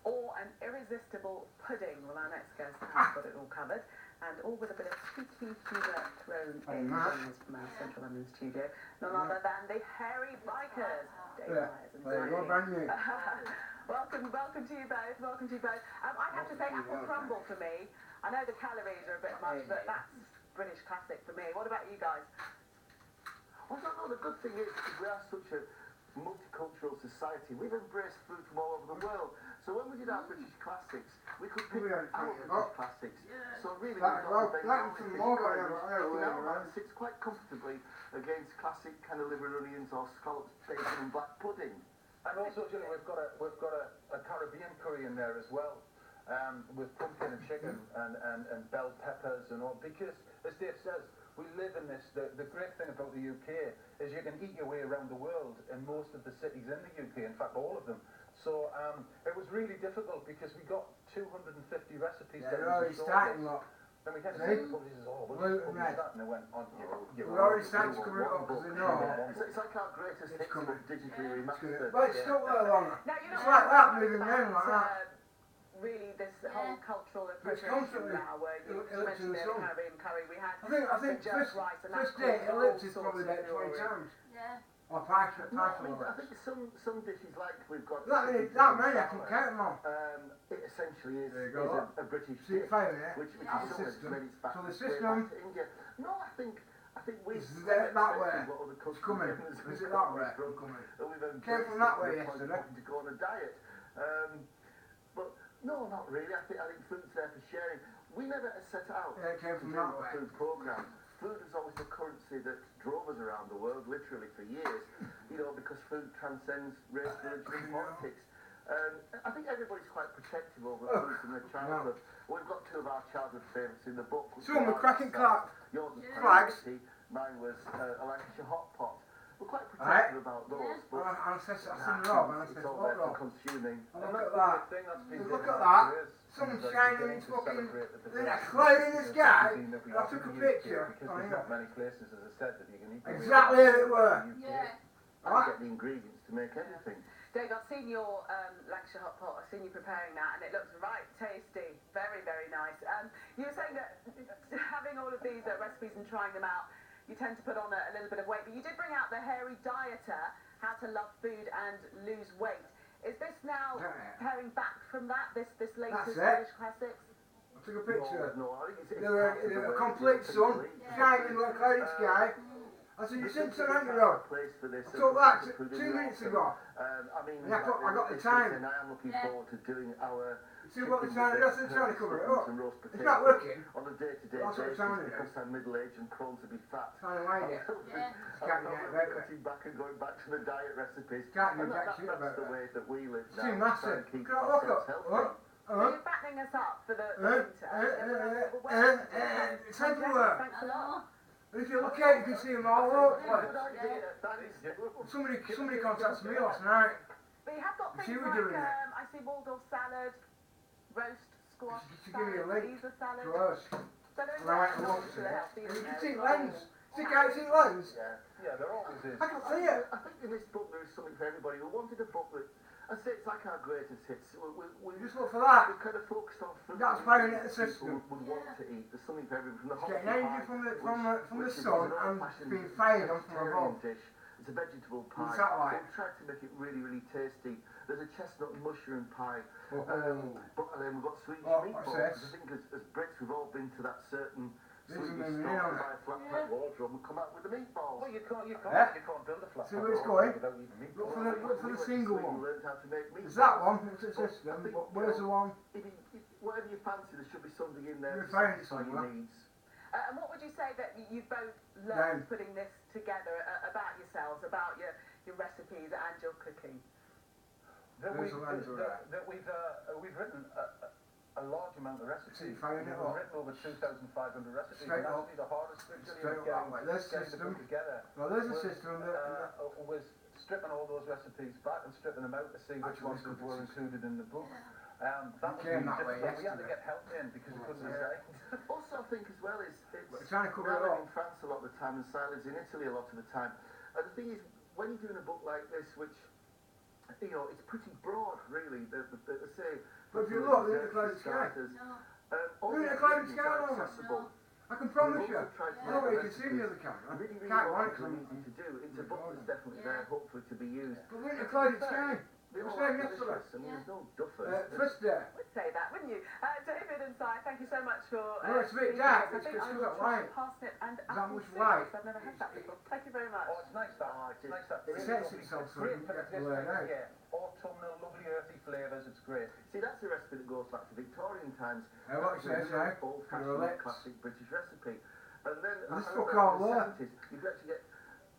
or an irresistible pudding. Well, our next guest has got it all covered, and all with a bit of cheeky humour thrown in from our central London studio. None other than the Hairy Bikers, Dave Myers and Simon. Welcome to you both. Welcome to you both. I have to say, apple crumble for me. I know the calories are a bit much, but that's British classic for me. What about you guys? Well, no, the good thing is we are such a multicultural society. We've embraced food from all over the world. So when we did our British classics, we could pick our British classics. So really, sits quite comfortably against classic kind of liver and onions or scallops, bacon and black pudding. And also, Julie, we've got a Caribbean curry in there as well, with pumpkin and chicken and bell peppers and all. Because, as Dave says, we live in this. The great thing about the UK is you can eat your way around the world in most of the cities in the UK. In fact, all of them. So it was really difficult because we got 250 recipes. Yeah, they're already starting up. Then we kind of said, well, we'll just that, and they went on. We're already starting to come up because they know. It's like our greatest hits of digitally remastered. But it's still there longer. Now, you know, it's like that moving around like that. Really, this whole cultural appropriation now, where you mentioned the Caribbean curry, we had I think first day ellipsis probably about 20 times. Yeah. Or partial. I think some dishes like we've got. That many, I can count them all. It essentially is a British dish, which is something made its back so the system. To India. No, I think we. Is it that way? It's coming. Is it that way? Came from that way yesterday. To go on a diet, but no, not really. I think food's there for sharing. We never set out it came from to do that a way. food program. Food is always the currency that drove us around the world, literally for years, because food transcends race, religion and politics. I think everybody's quite protective over food from their childhood. We've got two of our childhood favourites in the book. Some were cracking yours was flags. Mine was a Lancashire hot pot. We're quite protective about those. But I said, Rob, and I said, it's all there for consuming. Look at that. Look at that. sun shining, it's fucking, there's a cloud in the sky, and I took a picture. Because there's not many places, as I said, that you can eat. Exactly as it were. Yeah. I get the ingredients to make everything. Dave, I've seen your Lancashire hot pot. I've seen you preparing that, and it looks right tasty. Very, very nice. You were saying that having all of these recipes and trying them out, you tend to put on a little bit of weight. But you did bring out the Hairy Dieter, How to Love Food and Lose Weight. Is this now paring back from that? This latest Irish classics? I took a picture. No, I think it's They're a complete sun, shining like a clouded sky. I said, you Simpson, haven't you, Rob? I took that 2 minutes ago. I mean, and I got the time. And I am looking forward to doing our See what the time is? I'm trying to cover it up. It's not working. On a day-to-day basis, because I'm middle-aged and prone to be fat. Trying to hide it. I'm cutting back and going back to the diet recipes. And that's the way that we live now. It's massive. Keep Can I look up? So you're fattening us up for the winter. It's everywhere. Thanks a lot. If you look at it, you can see them all over. Somebody contacted me last night. But you have got things like, I see Waldorf salad, roast squash salad, Caesar salad. Gross. So those are healthy. You can see lens. Stick out, see lens. Yeah, there always is. I can see it. I think in this book there is something for everybody. We wanted a book that, I say it's like our greatest hits. We just look for that. We kind of focused on food. That's firing at the system. Would want to eat. There's something for everyone from the hot getting energy from the sun and being fired on from above. Dish. It's a vegetable pie. Satellite. We tried to make it really, really tasty. There's a chestnut and mushroom pie. But then we've got Swedish meatballs. I think as Brits we've all been to that certain Swedish store to buy a flat pack wardrobe and come out with the meatballs. Well, you can't build a flat pack. See where it's going? Look for the single one. There's that one, it's a system, but where's the one? Whatever you fancy, there should be something in there to satisfy your needs. And what would you say that you've both learned putting this together about yourselves, about your recipes and your cooking? We've written a large amount of recipes. We've written over 2,500 recipes. And actually the hardest bit was getting the book together. Well, there's a system that was stripping all those recipes back and stripping them out to see which ones were included in the book. That was really difficult. We had to get help in because we couldn't decide. Also, I think as well is trying to cover it up in France a lot of the time and Silas in Italy a lot of the time. And the thing is, when you're doing a book like this, which it's pretty broad, really. They say. But if you look, look at the clouded sky. Look at the clouded sky, accessible. I can promise you. I know you can see me on the camera. Really, really can't want it easy to do. It's a book that's definitely there, hopefully to be used. But look at the clouded sky. They all like delicious. I mean, there's no duffers. First day. Would say that, wouldn't you? David and Si, thank you so much for. It's a bit dark. It's because of light. Parsnip and that much light. I've never had that before. Thank you very much. Oh, it's nice that. It's nice that. It sets itself so you can get to learn out. Autumnal, lovely earthy flavours. It's great. See, that's a recipe that goes back to Victorian times. What it says now? Old-fashioned classic British recipe. And then this book all there. You could actually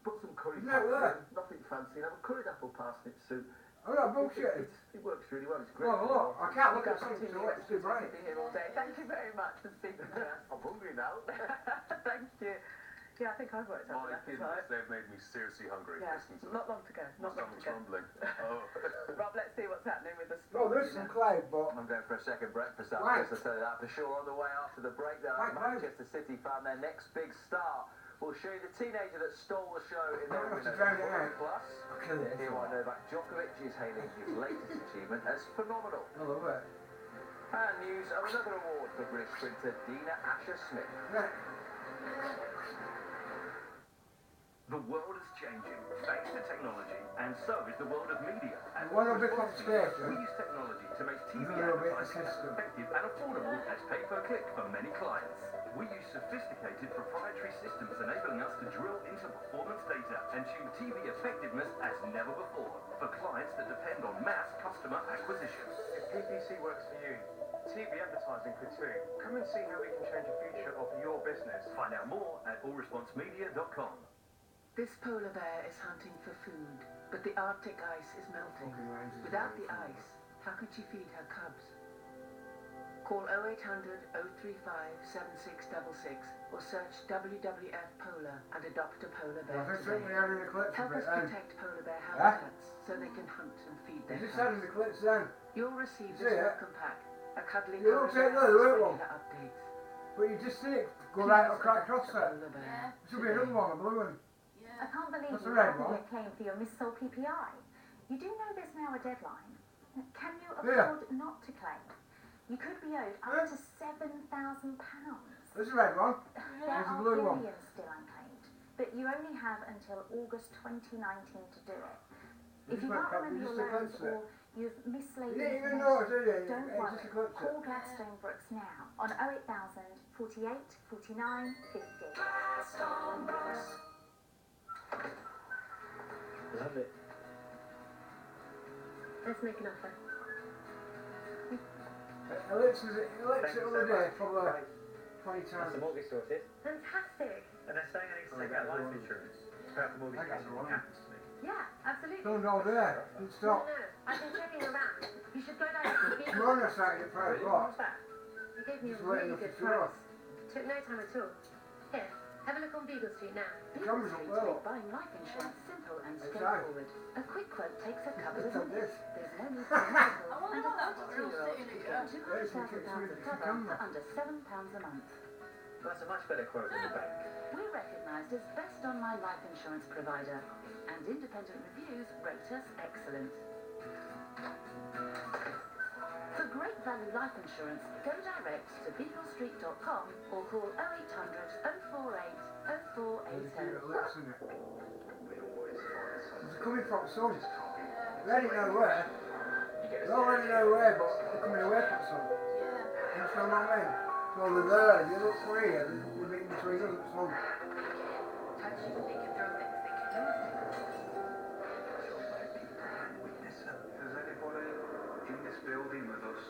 put some curry nothing fancy, and have a curried apple parsnip soup. Oh, no, bullshit. It works really well. It's great. Well, look, I can't look at something so it's too bright. Thank you very much for speaking to us. I'm hungry now. Thank you. Yeah, I think I've worked out that as well. They've made me seriously hungry. Yeah, not long to go. Not long to go. Rumbling. Rob, let's see what's happening with the sport. Oh, there's some cloud, but I'm going for a second breakfast after this, I'll tell you that for sure. On the way after the breakdown, Manchester City found their next big star. We'll show you the teenager that stole the show in their winner. Plus, here I know that Djokovic is hailing his latest achievement as phenomenal. I love it. And news of another award for British sprinter Dina Asher-Smith. The world is changing thanks to technology, and so is the world of media. And we use technology to make TV advertising as effective and affordable as pay-per-click for many clients. We use sophisticated proprietary systems enabling us to drill into performance data and tune TV effectiveness as never before for clients that depend on mass customer acquisition. If PPC works for you, TV advertising could too. Come and see how we can change the future of your business. Find out more at allresponsemedia.com. This polar bear is hunting for food, but the Arctic ice is melting. Without the ice, how could she feed her cubs? Call 0800 035 7666 or search WWF Polar and adopt a polar bear today. Help us protect polar bear habitats so they can hunt and feed their cubs. You'll receive this welcome pack A cuddly You don't take those, won't you? Updates. But you just think, go right across there. Yeah. There should be another one, a blue one. I can't believe That's you a red haven't one. yet claimed for your missold PPI. You do know there's now a deadline. Can you Yeah. afford not to claim? You could be owed up to £7,000. There's a red one. There There's a are blue one. billions still unclaimed, but you only have until August 2019 to do it. If you can't remember your loans or you've mislaid You didn't even information, know it, did you? don't It's worry. just a glimpse. Call Gladstone Brooks now on 08000 48 49 50. Love it. Let's make an offer. Ellipse it the other day, probably 20 That's times. the mortgage sorted. Fantastic. And they're saying I need to take out life insurance. About the mortgage if anything happens to me. Yeah, absolutely. Don't go there. Don't stop. No, I've been checking around. You should go down to the vehicle. We're on our side at 5 o'clock. You gave me a Just waiting really for good the fuel. price. Took no time at all. Here, have a look on Beagle Street now. Beagle Street make buying life insurance simple and straightforward. A quick quote takes a couple of minutes. There's no need for medical, and a 32-year-old could get £200,000 of cover for under £7 a month. That's a much better quote than the bank. We're recognised as best online life insurance provider, and independent reviews rate us excellent. For great value life insurance, go direct to beaglestreet.com or call 0800 048 0480. It's coming from sun. They don't know where. They already know where, but they're coming away from sun. You understand what I mean? So they're there, you look for here, they're in between us at sun. Is anybody in this building with us?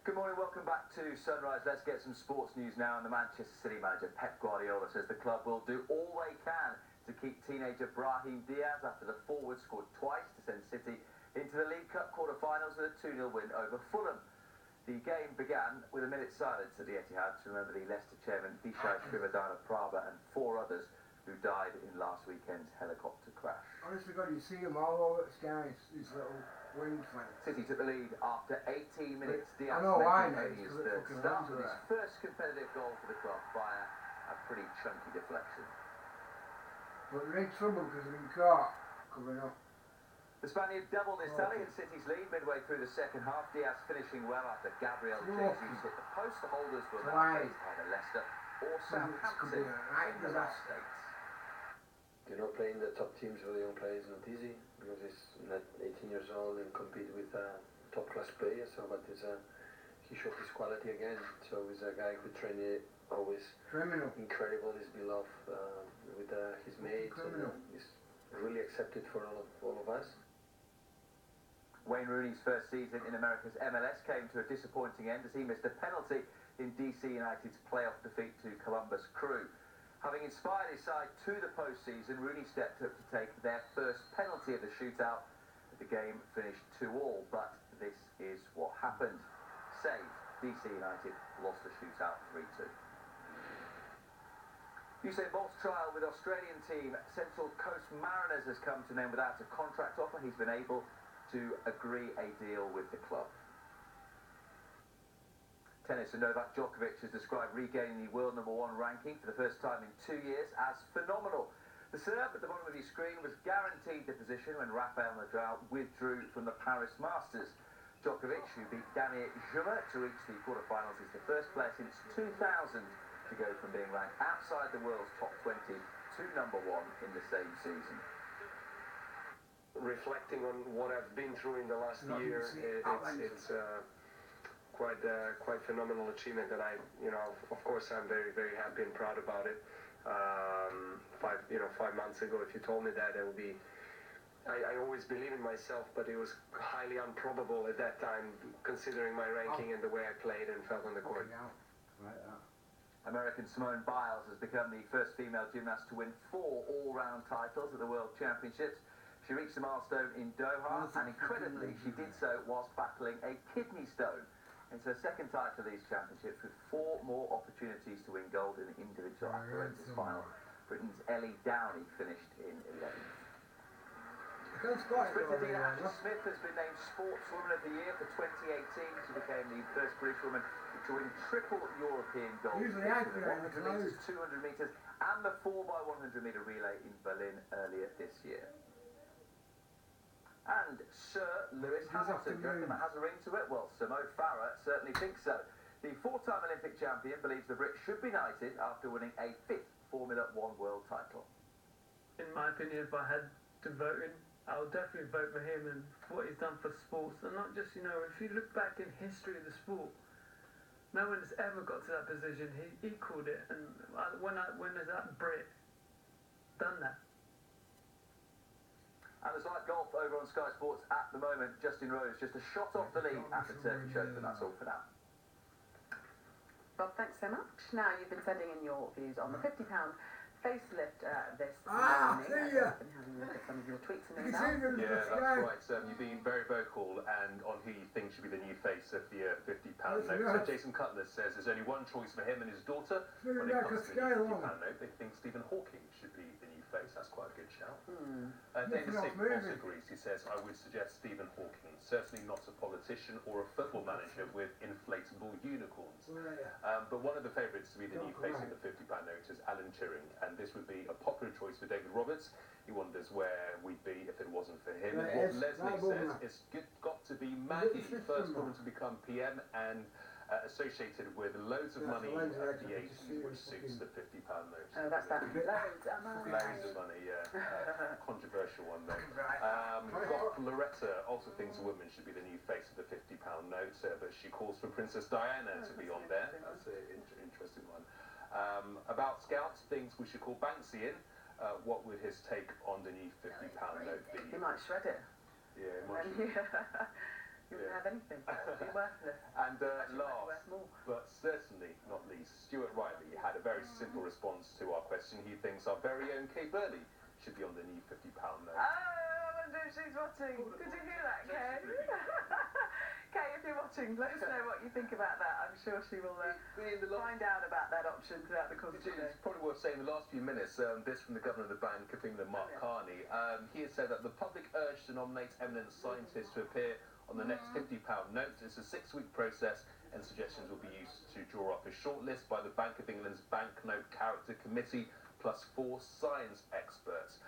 Good morning, welcome back to Sunrise. Let's get some sports news now. And the Manchester City manager Pep Guardiola says the club will do all they can to keep teenager Brahim Diaz after the forward scored twice to send City into the League Cup quarter-finals with a 2-0 win over Fulham. The game began with a minute's silence at the Etihad to remember the Leicester chairman Vishal Shrivadana Prabha and 4 others who died in last weekend's helicopter crash. Honestly, God, you see them all over the sky, these little winged things. City took the lead after 18 minutes. Diaz I know why, making mate, his because third fucking start runs with his there. first competitive goal for the club via a pretty chunky deflection. But they're in trouble because they've been caught coming up. The Spaniard doubled his tally in City's lead midway through the second half. Diaz finishing well after Gabriel Jesus hit the post. The holders were that faced either Leicester or Southampton in the last 8. You know, playing the top teams for the young players is not easy because he's not 18 years old and compete with top class players. So, but he showed his quality again. So he's a guy who trained always incredible. He's beloved with his mates. And, he's really accepted for all of us. Wayne Rooney's first season in America's MLS came to a disappointing end as he missed a penalty in DC United's playoff defeat to Columbus Crew. Having inspired his side to the postseason, Rooney stepped up to take their first penalty of the shootout. The game finished 2-2, but this is what happened. Saved, DC United lost the shootout 3-2. Usain Bolt's trial with Australian team Central Coast Mariners has come to an end without a contract offer. He's been able to agree a deal with the club. Tennis, and Novak Djokovic has described regaining the world #1 ranking for the first time in 2 years as phenomenal. The Serb at the bottom of your screen was guaranteed the position when Rafael Nadal withdrew from the Paris Masters. Djokovic, who beat Daniel Jumer to reach the quarterfinals, is the first player since 2000 to go from being ranked outside the world's top 20 to #1 in the same season. Reflecting on what I've been through in the last year, it's quite phenomenal achievement that of course I'm very, very happy and proud about it. 5 months ago, if you told me that, it would be, I always believe in myself, but it was highly improbable at that time, considering my ranking and the way I played and felt on the court. American Simone Biles has become the first female gymnast to win 4 all-round titles at the World Championships. She reached the milestone in Doha, and incredibly, she did so whilst battling a kidney stone. It's her second title of these championships, with 4 more opportunities to win gold in the individual apparatus final. Britain's Ellie Downey finished in 11th. Sprinter Dean Ashley Smith has been named Sportswoman of the Year for 2018. She became the first British woman to win triple European gold in the 100 metres, 200 metres and the 4x100 metre relay in Berlin earlier this year. And Sir Lewis Hamilton, do you reckon that has a ring to it? Well, Sir Mo Farah certainly thinks so. The four-time Olympic champion believes the Brit should be knighted after winning a 5th Formula One world title. In my opinion, if I had to vote in, I would definitely vote for him and what he's done for sports. And not just, you know, if you look back in history of the sport, no one has ever got to that position. He equalled it. And when has that Brit done that? And there's live golf over on Sky Sports at the moment. Justin Rose just a shot off the lead at the Turkish Open. That's all for now. Bob, thanks so much. Now, you've been sending in your views on the £50 facelift this morning. I've been having a look at some of your tweets and emails. Yeah, that's right. You've been very vocal and on who you think should be the new face of the £50 note. So Jason Cutler says there's only one choice for him and his daughter. When it comes to the £50 note, they think Stephen Hawking should be the new face. That's quite a good shout. David Sigg also agrees. He says, I would suggest Stephen Hawking, certainly not a politician or a football manager with inflatable unicorns. But one of the favourites to be the new face of the £50 note is Alan Turing, and this would be a popular choice for David Roberts. He wonders where we'd be if it wasn't for him. And what Leslie says, it's got to be Maggie, first woman to become PM and associated with loads of money at the 80s, which suits the £50 note. Oh, that's that. Loads of money. Loads of money, yeah. Controversial one, though. Loretta also thinks a woman should be the new face of the £50 note, but she calls for Princess Diana to be on there. That's an interesting one. About Scouts, thinks we should call Banksy in. What would his take on the new £50 note be? He might shred it. Yeah, he might You wouldn't have anything. It'd be worthless. And last, but certainly not least, Stuart Riley had a very simple response to our question. He thinks our very own Kay Burley should be on the new £50 note. Oh, I wonder if she's watching. Did you hear that, Kay? Kay, if you're watching, let us know what you think about that. I'm sure she will find out about that option throughout the course of the day. It's probably worth saying the last few minutes, this from the Governor of the Bank of England, Mark Carney. He has said that the public urge to nominate eminent scientists to appear on the next £50 note. It's a 6-week process and suggestions will be used to draw up a shortlist by the Bank of England's Banknote Character Committee plus 4 science experts.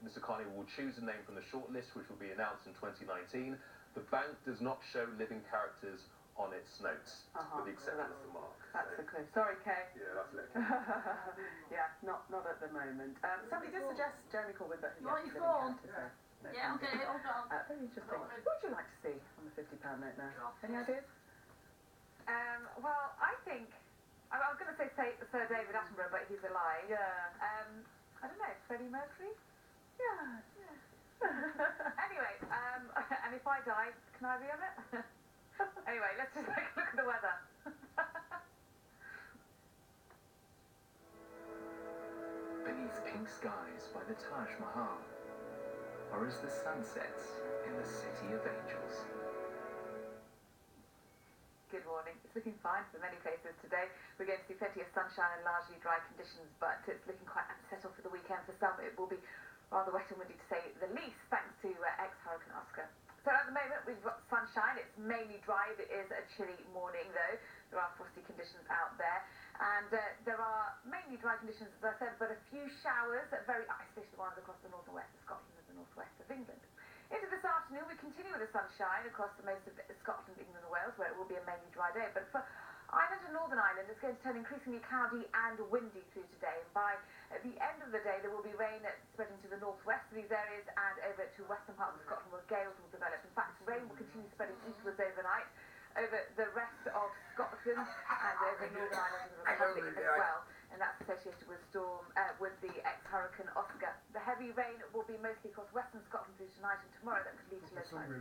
Mr Carney will choose a name from the shortlist which will be announced in 2019. The bank does not show living characters on its notes, with the exception of the mark. That's a clue. Sorry, Kay. Yeah, that's it. Yeah, not at the moment. Somebody did suggest Jeremy Corbyn, but he You want your phone? Yeah, I'll get it. Hold on. Very interesting. What would you like to see on the £50 note now? Any ideas? Well, I think I was going to say Sir David Attenborough, but he's alive. Yeah. I don't know. Freddie Mercury. Yeah. Anyway, and if I die, can I be on it? Anyway, let's just take a look at the weather. Beneath pink skies by the Taj Mahal, or as the sun sets in the City of Angels. Good morning. It's looking fine for many places today. We're going to see plenty of sunshine and largely dry conditions, but it's looking quite unsettled for the weekend. For some, it will be rather wet and windy to say the least, thanks to ex-Hurricane Oscar. So at the moment, we've got sunshine. It's mainly dry. It is a chilly morning, though. There are frosty conditions out there. And there are mainly dry conditions, as I said, but a few showers, especially the ones across the north and west of Scotland and the northwest of England. Into this afternoon, we continue with the sunshine across the most of Scotland, England and Wales, where it will be a mainly dry day. But for Ireland and Northern Ireland, it's going to turn increasingly cloudy and windy through today. And by the end of the day, there will be rain spreading to the northwest of these areas and over to western parts of Scotland, where gales will develop. In fact, rain will continue spreading eastwards overnight over the rest of Scotland and over Northern Ireland and the Republic as well. And that's associated with with the ex-Hurricane Oscar. The heavy rain will be mostly across western Scotland through tonight and tomorrow. That could lead to low tides.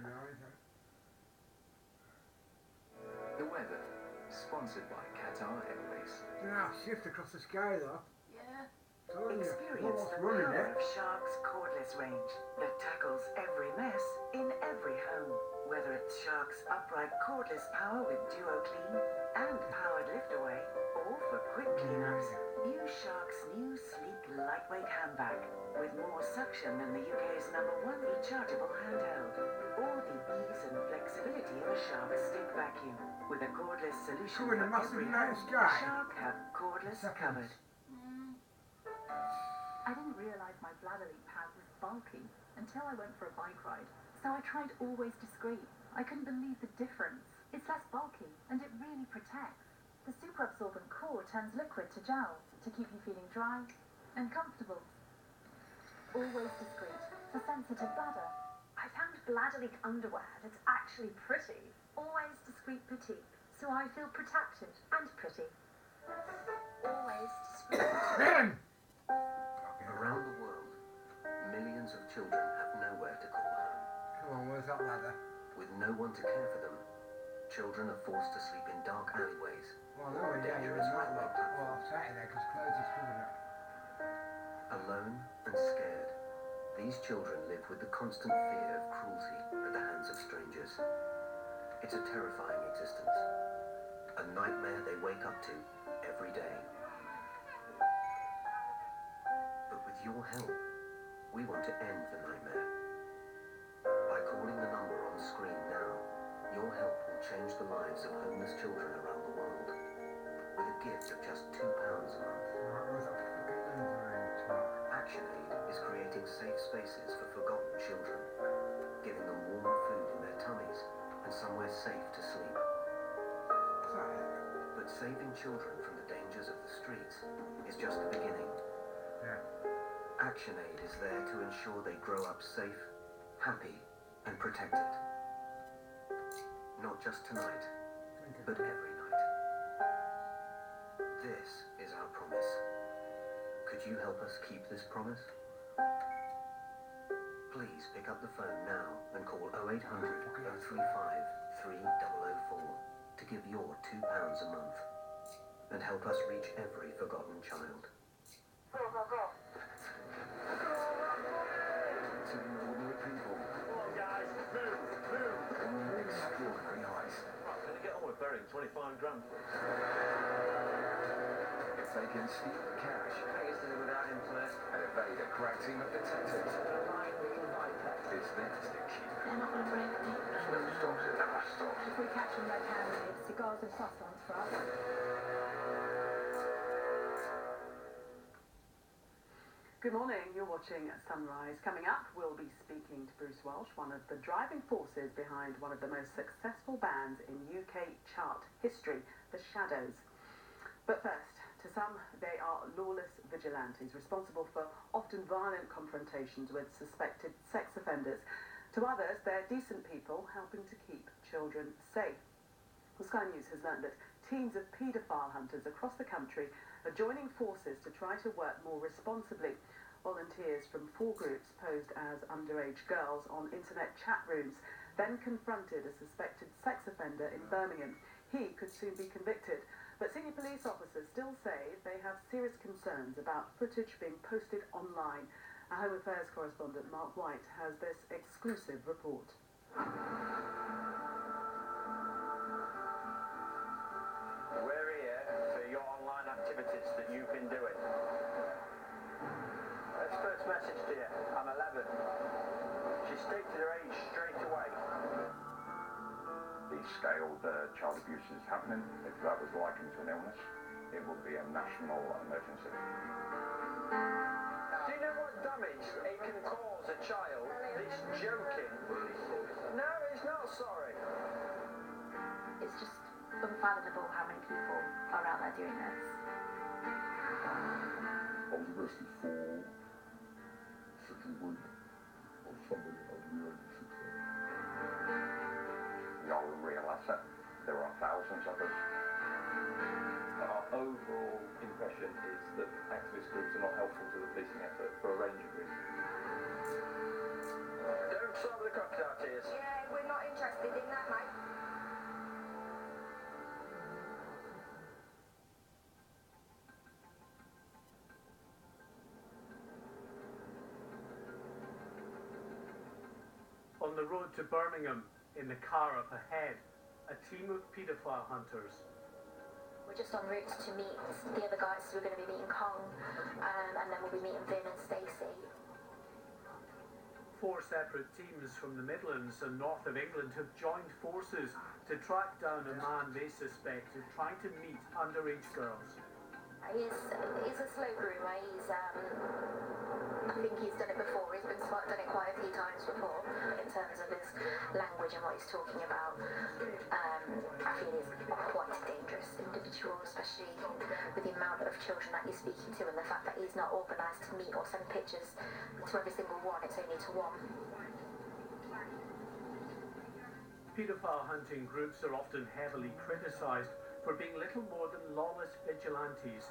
The weather, sponsored by Qatar Airways. Yeah, shift across the sky though. Yeah. Experience the power of Shark's cordless range that tackles every mess in every home. Whether it's Shark's upright cordless power with Duo Clean and powered lift away, or for quick cleanups, use Shark's new sleek lightweight handbag with more suction than the UK's #1 rechargeable handheld, or the ease and flexibility of a Shark stick vacuum. With a cordless solution for every home, Shark have cordless covered. I didn't realise my bladder leak pad was bulky until I went for a bike ride. So I tried Always Discreet. I couldn't believe the difference. It's less bulky and it really protects. The super absorbent core turns liquid to gel to keep you feeling dry and comfortable. Always Discreet for sensitive bladder. I found bladder leak underwear that's actually pretty. Always Discreet Petite, so I feel protected and pretty. Always Discreet. Around the world, millions of children have nowhere to call home. Come on, where's that ladder? With no one to care for them, children are forced to sleep in dark alleyways Well, no, or dangerous railway platforms. Well, I've sat in there because clothes is covered up. Alone and scared, these children live with the constant fear of cruelty at the hands of strangers. It's a terrifying existence, a nightmare they wake up to every day. But with your help, we want to end the nightmare. By calling the number on screen now, your help will change the lives of homeless children around the world. With a gift of just £2 a month. ActionAid is creating safe spaces for forgotten children, giving them warm food in their tummies and somewhere safe to sleep. But saving children from the dangers of the streets is just the beginning. ActionAid is there to ensure they grow up safe, happy and protected. Not just tonight, but every night. This is our promise. Could you help us keep this promise? Please pick up the phone now and call 0800 035 3004 to give your £2 a month and help us reach every forgotten child. Go, go, go. To the ordinary people. Come on, guys. Move. Extraordinary heights. Right, can I get on with burying 25 grand, please? If they can steal the cash Take us to the without him, please. and evade a crack team of detectives, Right, little viper. it's theirs to keep. They're not going to break me. Never stops, it never stops. If we catch them red-handed, cigars and sausage for us. Good morning, you're watching Sunrise. Coming up, we'll be speaking to Bruce Welch, one of the driving forces behind one of the most successful bands in UK chart history, The Shadows. But first, to some, they are lawless vigilantes responsible for often violent confrontations with suspected sex offenders. To others, they're decent people helping to keep children safe. Well, Sky News has learned that teams of paedophile hunters across the country are joining forces to try to work more responsibly. Volunteers from 4 groups posed as underage girls on internet chat rooms then confronted a suspected sex offender in Birmingham. He could soon be convicted, but senior police officers still say they have serious concerns about footage being posted online. Our Home Affairs correspondent Mark White has this exclusive report. We're here for your online activities that you've been doing. Let's first message to you. I'm 11. She stated her age straight away. The scale child abuse is happening. If that was likened to an illness, it would be a national emergency. Do you know what damage it can cause a child that's joking? No, he's not sorry. It's just unfathomable how many people are out there doing this. I was arrested for sexual rape of somebody under the age of 16. You're a real asset. There are thousands of us. Our overall impression is that activist groups are not helpful to the policing effort for a range of reasons. Don't start with the crocodile tears. Yeah, we're not interested in that, mate. On the road to Birmingham, in the car up ahead, a team of paedophile hunters. We're just en route to meet the other guys. So we're going to be meeting Kong, and then we'll be meeting Vin and Stacey. 4 separate teams from the Midlands and north of England have joined forces to track down a man they suspect of trying to meet underage girls. He's a slow groomer. I think he's done it before. He's done it quite a few times before. In terms of his language and what he's talking about, I feel he's quite a dangerous individual, especially with the amount of children that he's speaking to and the fact that he's not organised to meet or send pictures to every single one. It's only to one. Paedophile hunting groups are often heavily criticised for being little more than lawless vigilantes,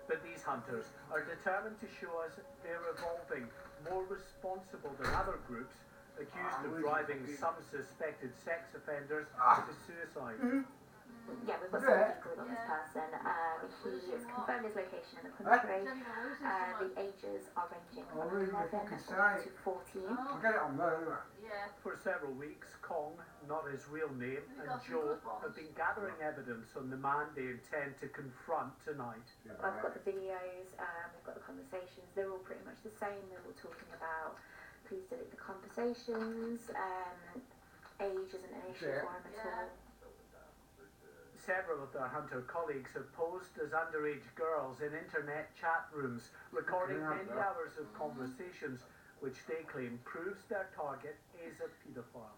but these hunters are determined to show us they're evolving, more responsible than other groups accused of driving some suspected sex offenders to suicide. Yeah, we've got some people on this person. He is confirmed his location in the country. The ages are ranging from 11 to 14. I'll get it on there anyway. For several weeks, Kong, not his real name, and Joe have been gathering evidence on the man they intend to confront tonight. I've got the videos, we've got the conversations. They're all pretty much the same. They're all talking about, please delete the conversations. Age isn't an issue for him at all. Several of their hunter colleagues have posed as underage girls in internet chat rooms, recording many hours of conversations, which they claim proves their target is a paedophile.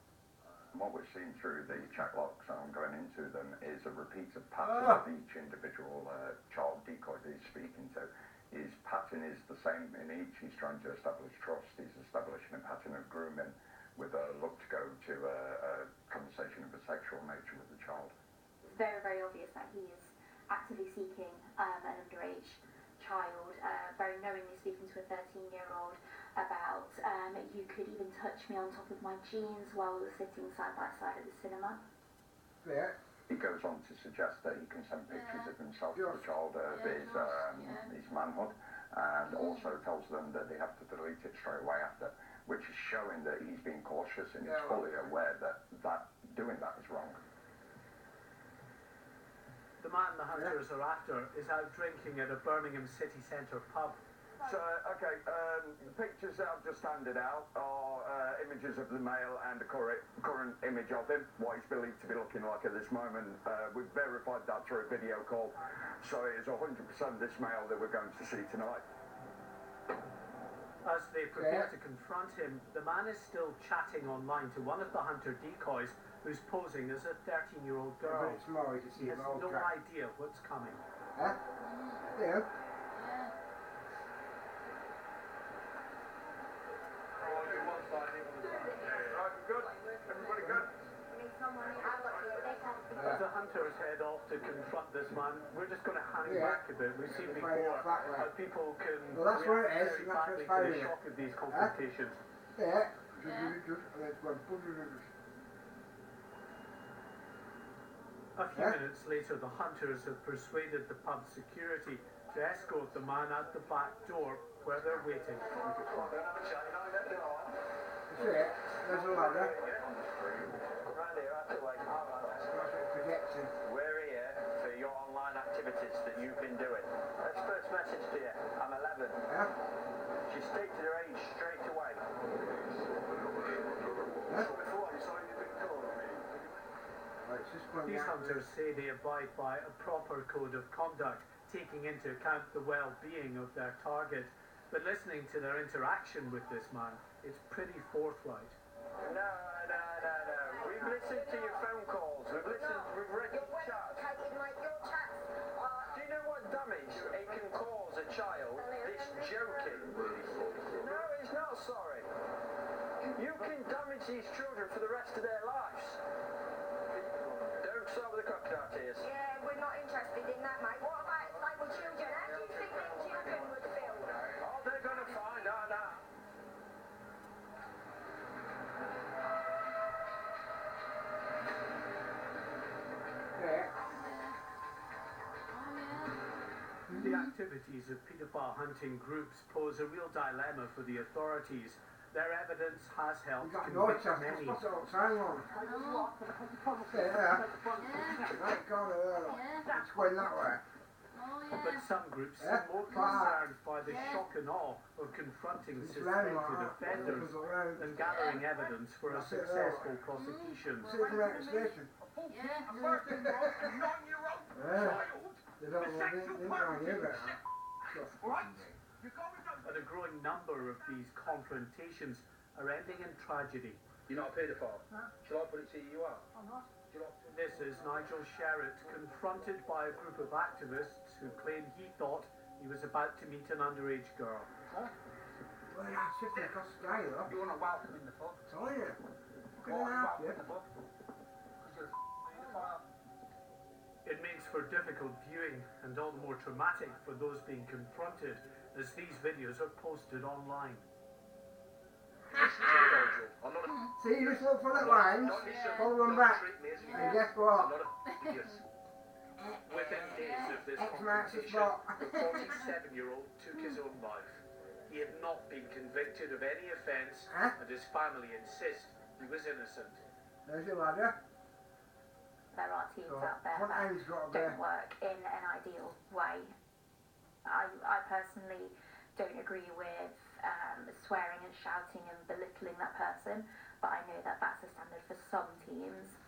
What we're seeing through the chat logs and going into them is a repeated pattern of each individual child decoy that he's speaking to. His pattern is the same in each. He's trying to establish trust. He's establishing a pattern of grooming with a look to go to a conversation of a sexual nature with the child. It's very, very obvious that he is actively seeking an underage child, very knowingly speaking to a 13-year-old about, you could even touch me on top of my jeans while we were sitting side by side at the cinema. Yeah. He goes on to suggest that he can send pictures of himself to the child of his manhood, and also tells them that they have to delete it straight away after, which is showing that he's being cautious and he's fully aware that doing that is wrong. The man the hunters are after is out drinking at a Birmingham city centre pub. So, okay, the pictures that I've just handed out are images of the male and the current image of him, what he's believed to be looking like at this moment. We've verified that through a video call, so it is 100% this male that we're going to see tonight. As they prepare to confront him, the man is still chatting online to one of the hunter decoys who's posing as a 13-year-old girl. He has no idea what's coming. Huh? Yeah. As the hunters head off to confront this man, we're just going to hang back a bit. We've seen before how people can react very badly to the shock of these confrontations. Yeah. A few minutes later, the hunters have persuaded the pub security to escort the man out the back door where they're waiting. There's a ladder. We're here for your online activities that you've been doing. Let's first message to you. I'm 11. Yeah. She stated her age straight away. These hunters say they abide by a proper code of conduct, taking into account the well-being of their target. But listening to their interaction with this man, it's pretty forthright. No. We've listened to your phone calls. We've read your chats. Do you know what damage it can cause a child? This joking. No, he's not sorry. You can damage these children for the rest of their lives. Don't start with the crocodile tears. Yeah, we're not interested in that, mate. What about like with children? How do you think them children would feel? Oh, they're going to find out now. The activities of paedophile hunting groups pose a real dilemma for the authorities. Their evidence has helped You got no convict chance. many. What's all the time on? Yeah. Right, corner there. It's going that way. But some groups Yeah, seem more far. concerned by the shock and awe of confronting It's suspected round like that. offenders than gathering evidence for a That's it, successful prosecution. See the next station. A 13-year-old and 9-year-old child. They don't know anything about you better. But a growing number of these confrontations are ending in tragedy. You're not a paedophile? Shall I put it to you? You are? I'm not. This is Nigel Sherritt, confronted by a group of activists who claim he thought he was about to meet an underage girl. Well, that's sitting across the sky, though. You want to welcome in the pub? Tell you. What? Welcome in the pub? Because you're a paedophile. It makes for difficult viewing and all the more traumatic for those being confronted as these videos are posted online. I'm not a... See, you just look for the lines, follow them back, and guess what? Within days of this X marks the confrontation, spot. the 47-year-old took his own life. He had not been convicted of any offence, and his family insist he was innocent. There's your ladder. There are teams So, out there front that end's got to be. don't work in an ideal way. I personally don't agree with swearing and shouting and belittling that person, but I know that that's the standard for some teams.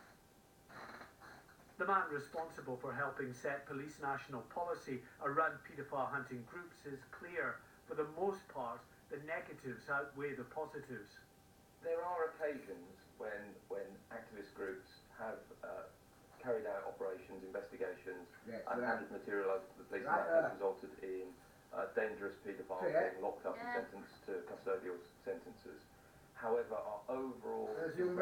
The man responsible for helping set police national policy around paedophile hunting groups is clear. For the most part, the negatives outweigh the positives. There are occasions when activist groups have carried out operations, investigations, and handed material over to the police, and that has resulted in dangerous paedophiles being locked up and sentenced to custodial sentences. However, our overall impression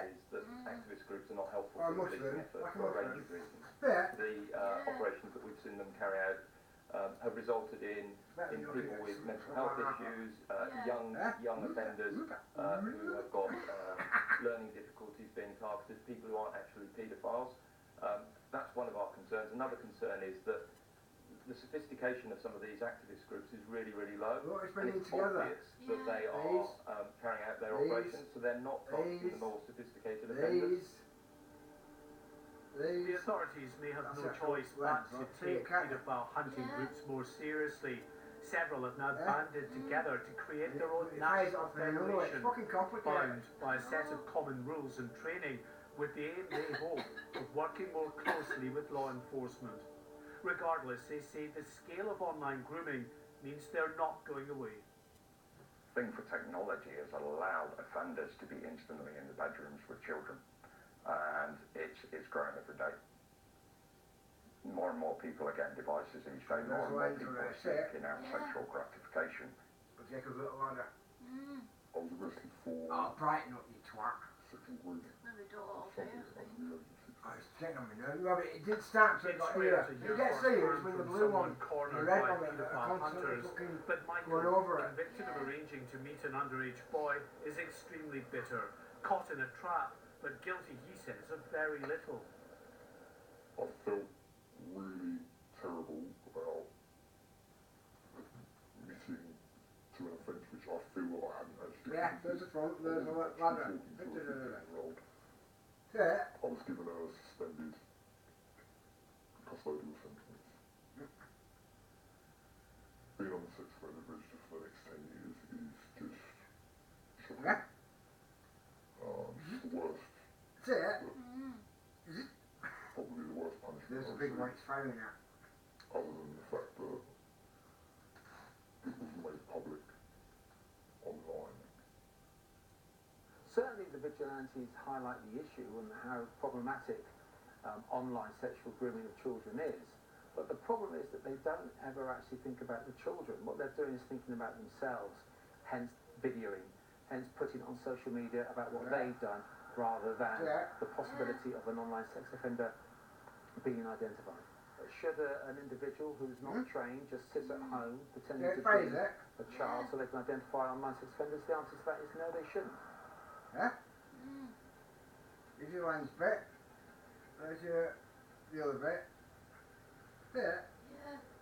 is that activist groups are not helpful to the policing effort for a range of reasons. The operations that we've seen them carry out have resulted in people with mental health issues, young offenders who have got learning difficulties being targeted, people who aren't actually paedophiles. That's one of our concerns. Another concern is that the sophistication of some of these activist groups is really, really low. And it's obvious that they are carrying out their operations, so they're not targeting the more sophisticated offenders. The authorities may have no choice but to take paedophile hunting groups more seriously. Several have now banded together to create their own national federation, bound by a set of common rules and training, with the aim, they hope, of working more closely with law enforcement. Regardless, they say the scale of online grooming means they're not going away. The thing for technology has allowed offenders to be instantly in the bedrooms with children, and it's growing every day. More and more people are getting devices these days, more and more people are seeking out sexual gratification. But Jacob's little ladder. I was arrested for... Oh, brighten up, you twat. Sexual grooming. It's getting on my nerves. Well, it did start to get here. It gets serious when the blue one, the red one, are constantly fucking going over it. Convicted of arranging to meet an underage boy is extremely bitter. Caught in a trap, but guilty, he says, of very little. I felt really terrible about admitting to an offence which I feel that I hadn't actually committed. There's a front, there's a ladder. I was given a suspended custodial sentence. Being on the sex offender register for the next 10 years is just shocking. It's the worst. That's it. Probably the worst punishment. There's a big white phone now. Other than the fact that it was made public online. Certainly the vigilantes highlight the issue and how problematic online sexual grooming of children is. But the problem is that they don't ever actually think about the children. What they're doing is thinking about themselves, hence videoing, hence putting on social media about what they've done rather than the possibility of an online sex offender being identified. Should an individual who's not trained just sit at home pretending to be a child so they can identify online sex offenders? The answer to that is no, they shouldn't. Here's your lens bit. There's the other bit. There.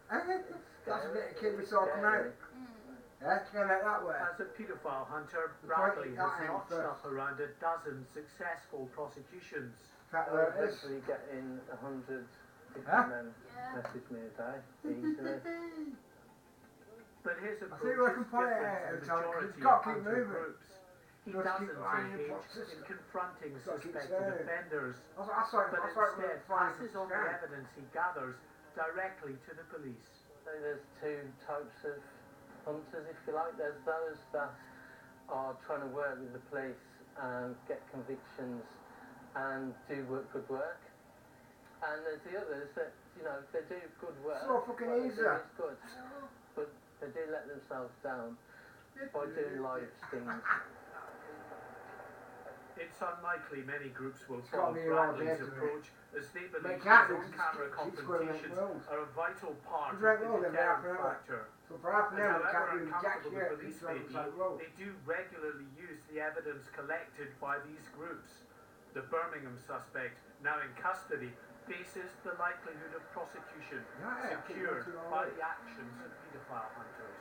That's a bit of kid we saw come out. Yeah, to go out that way. As a paedophile hunter, Bradley has notched up around a dozen successful prosecutions. Literally getting 100 men message me a day, easily. But his I approach think we is can point it different out from every the time, 'cause it's got majority to of keep hunter moving. groups. He Just doesn't keep lying in engage boxes. in confronting It's got to keep suspected saying. offenders, That's but right, instead passes on the evidence he gathers directly to the police. So there's two types of hunters, if you like. There's those that are trying to work with the police and get convictions and do good work. And there's the others that, you know, they do good work. So fucking what they easy. do is good, but they do let themselves down by doing live stings. It's unlikely many groups will It's got follow to be around Bradley's here to approach, as they believe can't his because on-camera it's squirrely confrontations world. are a vital part of It's like, the oh, they're deterrent half an hour. factor. So for half an And hour, we can't however do jack uncomfortable shit. the police may be, they do regularly use the evidence collected by these groups. The Birmingham suspect, now in custody, faces the likelihood of prosecution secured by the actions of paedophile hunters.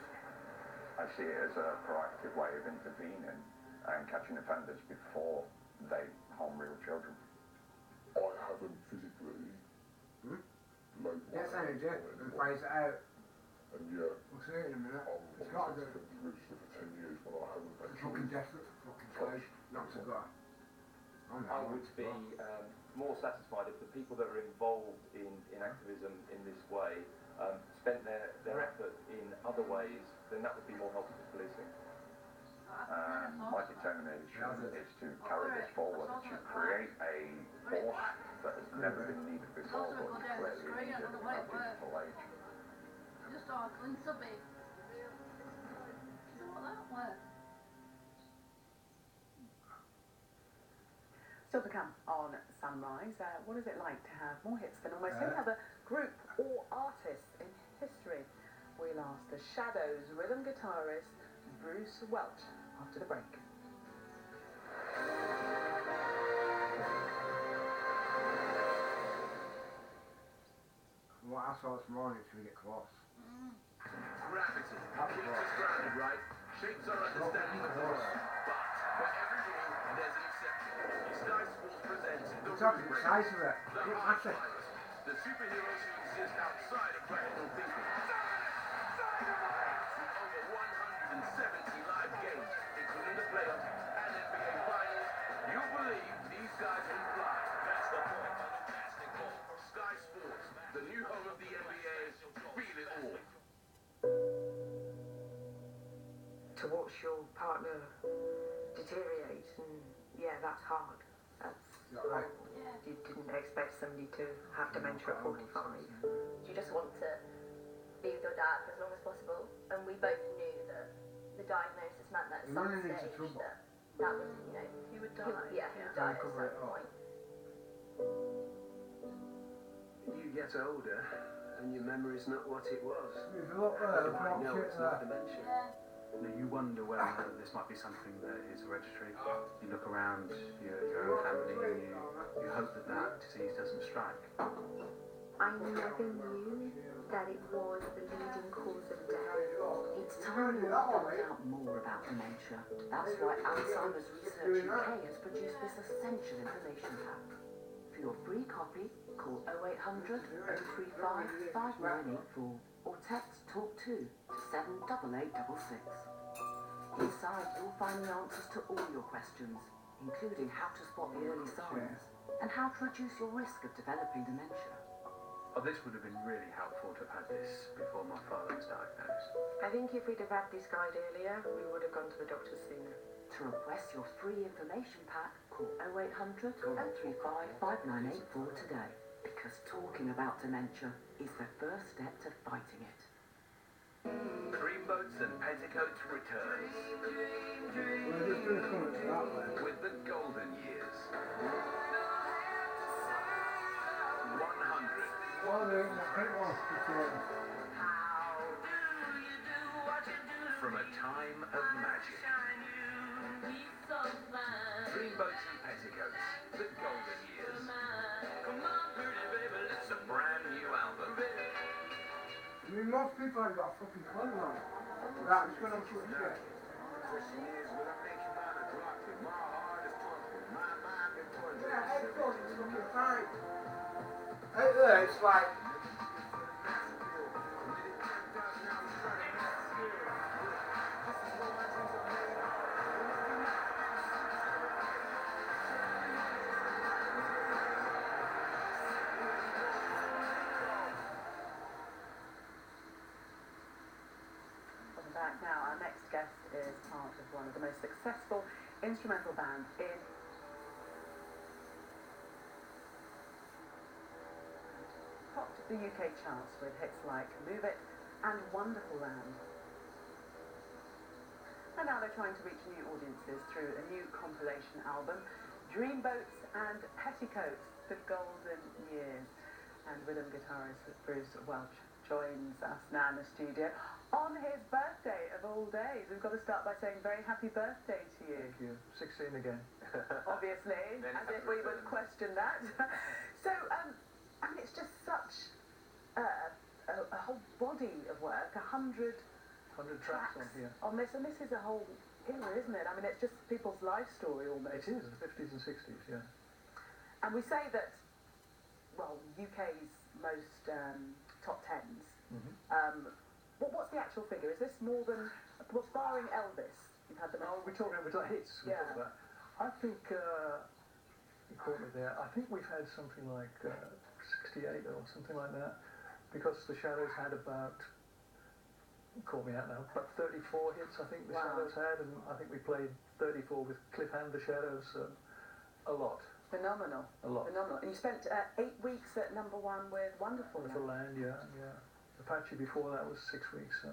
I see it as a proactive way of intervening and catching offenders before they harm real children. I haven't physically laid my Yes, I hands do. on And anyone. phrase it out. And yet, We'll see it in a minute. I'm It's got to on do. the defence register for 10 years when I haven't Fucking actually desperate for fucking clothes. Not to go. I would be more satisfied if the people that are involved in activism in this way spent their effort in other ways, then that would be more helpful to policing. My determination is to carry this forward, to create a force that has never been needed before, but is clearly needed in our digital age. Just arcling subby. So what that work? Still to come on Sunrise, what is it like to have more hits than almost any other group or artist in history? We'll ask the Shadows rhythm guitarist Bruce Welch after the break. What I saw this morning till we get close. Gravity keeps us grounded, right? Shapes our understanding of the world. But for every rule, there's an exception. Sky Sports presents the Talking the size of it. the Hardliners, the superheroes who exist outside of practical thinking. Over 170 live games, including the playoffs and NBA finals. You believe these guys can fly. That's the point of basketball. Sky Sports, the new home of the NBA. Feel it all. To watch your partner deteriorate, and yeah, that's hard. That's right. You didn't expect somebody to have dementia at 45. You just want to be with your dad for as long as possible, and we both knew that the diagnosis meant that at some running into stage trouble. that was, you know, He would die. he would die at Cover it some up. point. You get older, and your memory's not what it was. There's a lot You there. might know Shit it's not there. dementia. You wonder whether this might be something that is hereditary. You look around your own family and you hope that that disease doesn't strike. I never knew that it was the leading cause of death. It's time we found out more about dementia. That's why Alzheimer's Research UK has produced this essential information pack. For your free copy, call 0800 035 5984 or text TALK2 to 78866. Inside, you'll find the answers to all your questions, including how to spot the early signs and how to reduce your risk of developing dementia. Oh, this would have been really helpful to have had this before my father was diagnosed. I think if we'd have had this guide earlier, we would have gone to the doctor sooner. To request your free information pack, call 0800 035 5984 today, because talking about dementia is the first step to fighting it. Dreamboats and Petticoats returns. We're just going to come to that way. With the golden years. 100. Well, they're in the pink one. From a time of magic. Dreamboats and Petticoats, the golden years. It's a brand new album. I mean, most people ain't got fucking clothes on. Right, just going on to it. Yeah, headphones, it's fucking fine. Out there, it's like... Back now, our next guest is part of one of the most successful instrumental bands in topped the UK charts with hits like Move It and Wonderful Land. And now they're trying to reach new audiences through a new compilation album, Dreamboats and Petticoats, The Golden Years. And rhythm guitarist Bruce Welch joins us now in the studio on his birthday of all days. We've got to start by saying very happy birthday to you. Thank you. 16 again. Obviously, as if we would question that. So, I mean, it's just such a whole body of work, 100 tracks on this, and this is a whole era, isn't it? I mean, it's just people's life story almost. It is, the 50s and 60s, yeah. And we say that, well, UK's most top tens. Mm-hmm. What's the actual figure? Is this more than, what's barring Elvis? You've had the we're talking about hits. Yeah. About. I think, you caught me there, I think we've had something like 68 or something like that, because the Shadows had about, caught me out now, about 34 hits I think the Shadows had, and I think we played 34 with Cliff and the Shadows, a lot. Phenomenal. A lot. Phenomenal. And you spent 8 weeks at #1 with Wonderful Land, yeah. Apache before that was 6 weeks, so.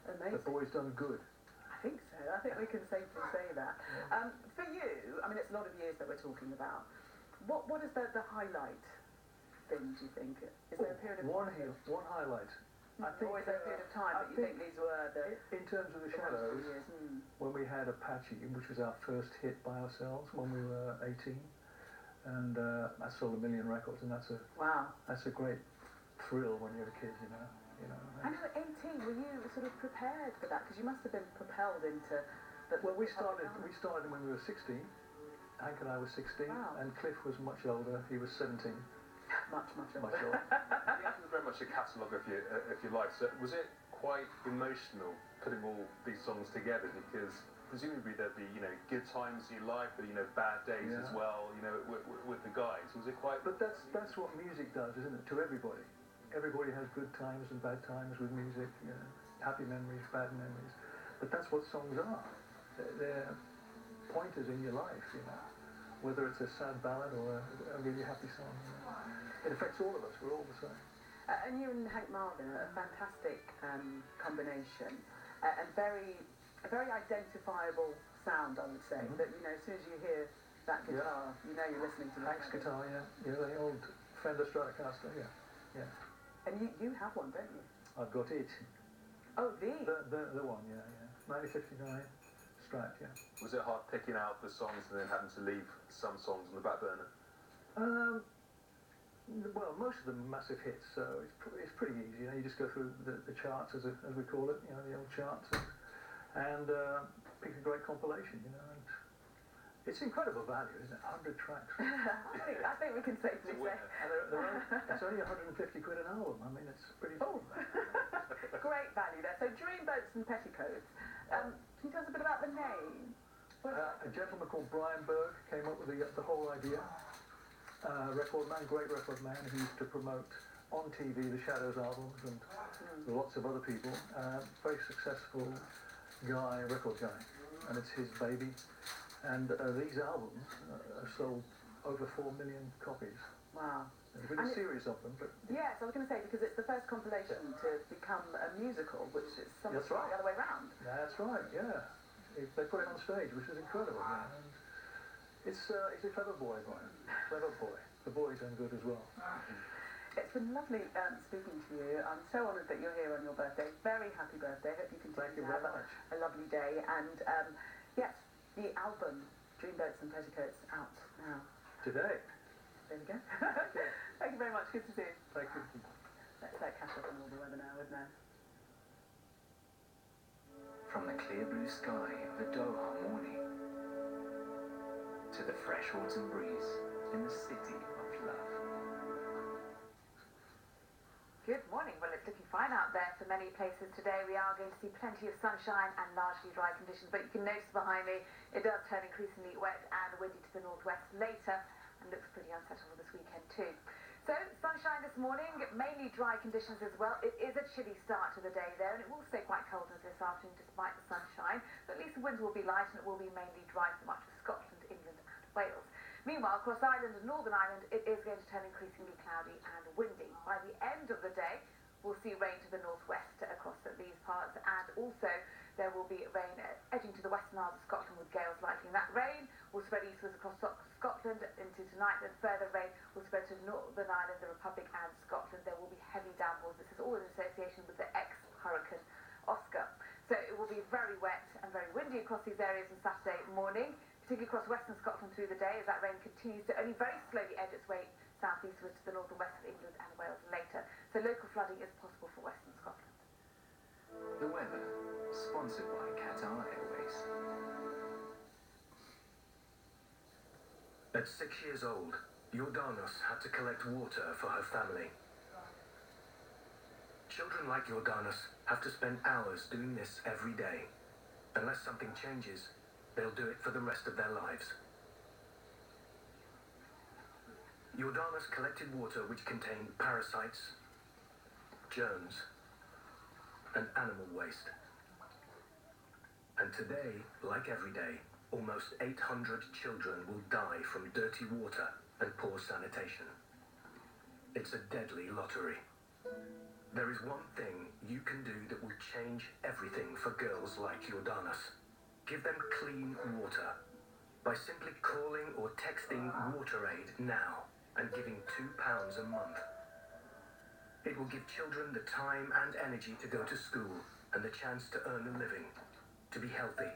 Amazing. The boy's done good. I think so. I think we can safely say that. Yeah. For you, I mean, it's a lot of years that we're talking about. What is the highlight thing, do you think? Is there a period of one highlight. I think, or is there a period of time that you think these were the... In terms of the Shadows, when we had Apache, which was our first hit by ourselves when we were 18, and that sold 1 million records, and that's a great thrill when you're a kid, you know. I know, at 18, were you sort of prepared for that? Because you must have been propelled into... Well, we started when we were 16. Hank and I were 16, and Cliff was much older. He was 17. Much older. Much older. The album was very much a catalogue of your life. So was it quite emotional putting all these songs together? Because presumably there'd be, good times in your life, but bad days as well, with the guys. Was it quite? But that's what music does, isn't it? To everybody. Everybody has good times and bad times with music. Happy memories, bad memories. But that's what songs are. They're pointers in your life, whether it's a sad ballad or a really happy song. It affects all of us. We're all the same. And you and Hank Marvin, a fantastic combination, and a very identifiable sound, I would say. That as soon as you hear that guitar, you know you're listening to Hank's guitar, the old Fender Stratocaster, yeah. And you have one, don't you? I've got it. Oh, the one, yeah. 1959 Strat, yeah. Was it hard picking out the songs and then having to leave some songs on the back burner? Well, most of them are massive hits, so it's pretty easy. You just go through the charts, as we call it, the old charts, and pick a great compilation, and it's incredible value, isn't it? 100 tracks. I think we can safely say. And it's only 150 quid an album. I mean, it's pretty... Oh, great value there. So Dreamboats and Petticoats. Can you tell us a bit about the name? A gentleman called Brian Berg came up with the whole idea. Record man, great record man, who used to promote on TV the Shadows albums and lots of other people. Very successful guy, record guy, and it's his baby. And these albums have sold over 4 million copies. Wow. There's been a series of them, but... Yes, I was going to say, because it's the first compilation to become a musical, which is something the other way around. That's right, yeah. They put it on stage, which is incredible. And it's a clever boy, Brian. Clever boy. The boy's done good as well. It's been lovely speaking to you. I'm so honoured that you're here on your birthday. Very happy birthday. Hope you continue to have a lovely day. And yes, the album Dreamboats and Petticoats out now. Today. There we go. Thank you very much. Good to see you. Thank you. Let's catch up on all the weather now, wouldn't it? From the clear blue sky of a Doha morning to the fresh autumn breeze in the city of love. Good morning. Well, it's looking fine out there for many places today. We are going to see plenty of sunshine and largely dry conditions, but you can notice behind me it does turn increasingly wet and windy to the northwest later and looks pretty unsettled this weekend too. So, sunshine this morning, mainly dry conditions as well. It is a chilly start to the day there, and it will stay quite cold as this afternoon despite the sunshine. But at least the winds will be light and it will be mainly dry for much of Scotland, England and Wales. Meanwhile, across Ireland and Northern Ireland, it is going to turn increasingly cloudy and windy. By the end of the day, we'll see rain to the northwest across these parts, and also there will be rain edging to the western Isles of Scotland with gales likely. And that rain will spread eastwards across Scotland into tonight, and further rain will spread to Northern Ireland, the Republic and Scotland. There will be heavy downpours. This is all in association with the ex-hurricane Oscar. So it will be very wet and very windy across these areas on Saturday morning, particularly across western Scotland through the day, as that rain continues to only very slowly edge its way southeastwards to the north and west of England and Wales later. So local flooding is possible for western Scotland. The weather, sponsored by Qatar Airways. At 6 years old, Jordanos had to collect water for her family. Children like Jordanos have to spend hours doing this every day. Unless something changes, they'll do it for the rest of their lives. Jordanos collected water which contained parasites, germs, and animal waste. And today, like every day, almost 800 children will die from dirty water and poor sanitation. It's a deadly lottery. There is one thing you can do that will change everything for girls like Jordanos. Give them clean water by simply calling or texting WaterAid now and giving £2 a month. It will give children the time and energy to go to school and the chance to earn a living, to be healthy,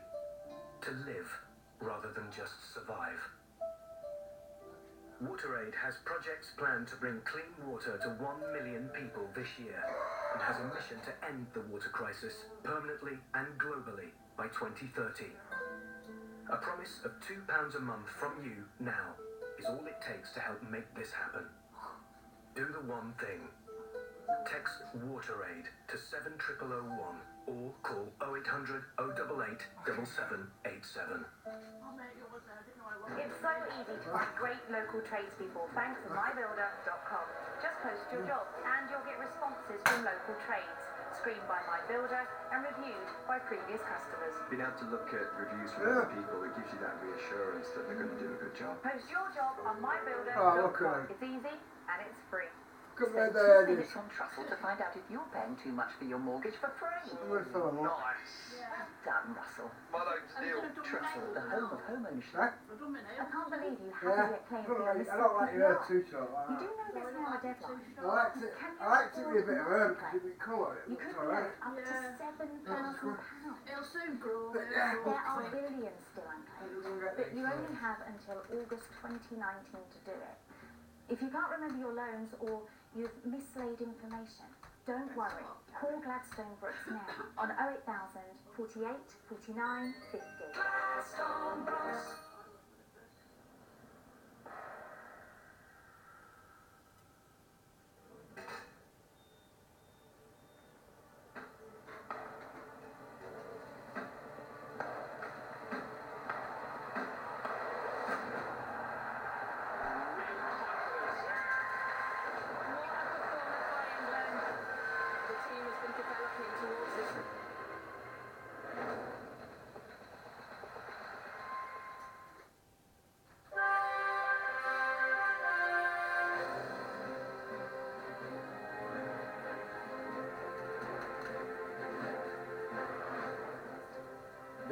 to live rather than just survive. WaterAid has projects planned to bring clean water to 1 million people this year and has a mission to end the water crisis permanently and globally by 2030. A promise of £2 a month from you now is all it takes to help make this happen. Do the one thing. Text WaterAid to 70001 or call 0800 088 7787. It's so easy to find great local tradespeople thanks to mybuilder.com. Just post your job and you'll get responses from local trades, screened by MyBuilder and reviewed by previous customers. Being able to look at reviews from other people, it gives you that reassurance that they're going to do a good job. Post your job on mybuilder.com. It's easy and it's free. Spend 2 minutes on Trussell to find out if you're paying too much for your mortgage for free. Nice. Done, Russell. My name's Neil. Trussell, the home of home ownership. I can't believe you haven't yet claimed for your missing I don't like your hair too short You do know there's now a deadline. I like it with a bit of herb because it'd be colour. You could get up to £7,000. It'll soon grow. There are billions still unclaimed, but you only have until August 2019 to do it. If you can't remember your loans or you've mislaid information, don't worry. Call Gladstone Brooks now on 08000 48 49 50. Gladstone Brooks.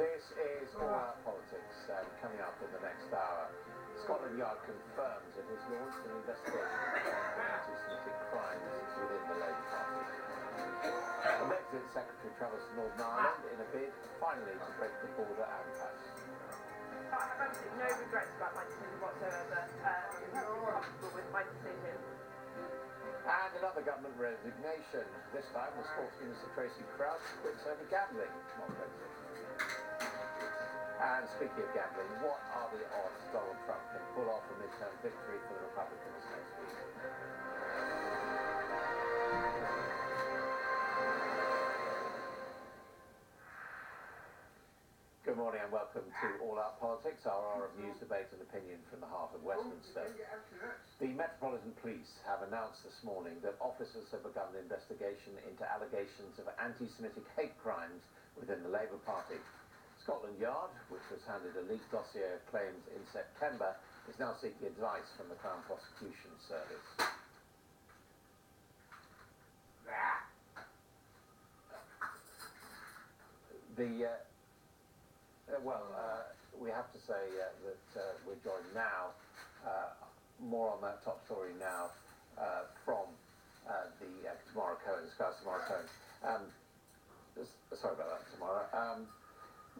This is All Out Politics, coming up in the next hour. Scotland Yard confirms it has launched an investigation into anti-Semitic crimes within the Labour Party. And Brexit Secretary travels to Northern Ireland in a bid, finally, to break the border impasse. I have absolutely no regrets about my decision whatsoever. I'm comfortable with my decision. And another for government resignation. This time, the Sports Minister Tracy Crouch quits over gambling, not Brexit. And speaking of gambling, what are the odds Donald Trump can pull off a midterm victory for the Republicans next week? Good morning and welcome to All Out Politics, our hour of news, debate and opinion from the heart of Westminster. The Metropolitan Police have announced this morning that officers have begun an investigation into allegations of anti-Semitic hate crimes within the Labour Party. Scotland Yard, which was handed a leaked dossier of claims in September, is now seeking advice from the Crown Prosecution Service. We have to say that we're joined now, more on that top story now, from the Tamara Cohen, Sky's Tamara Cohen. Sorry about that, Tamara.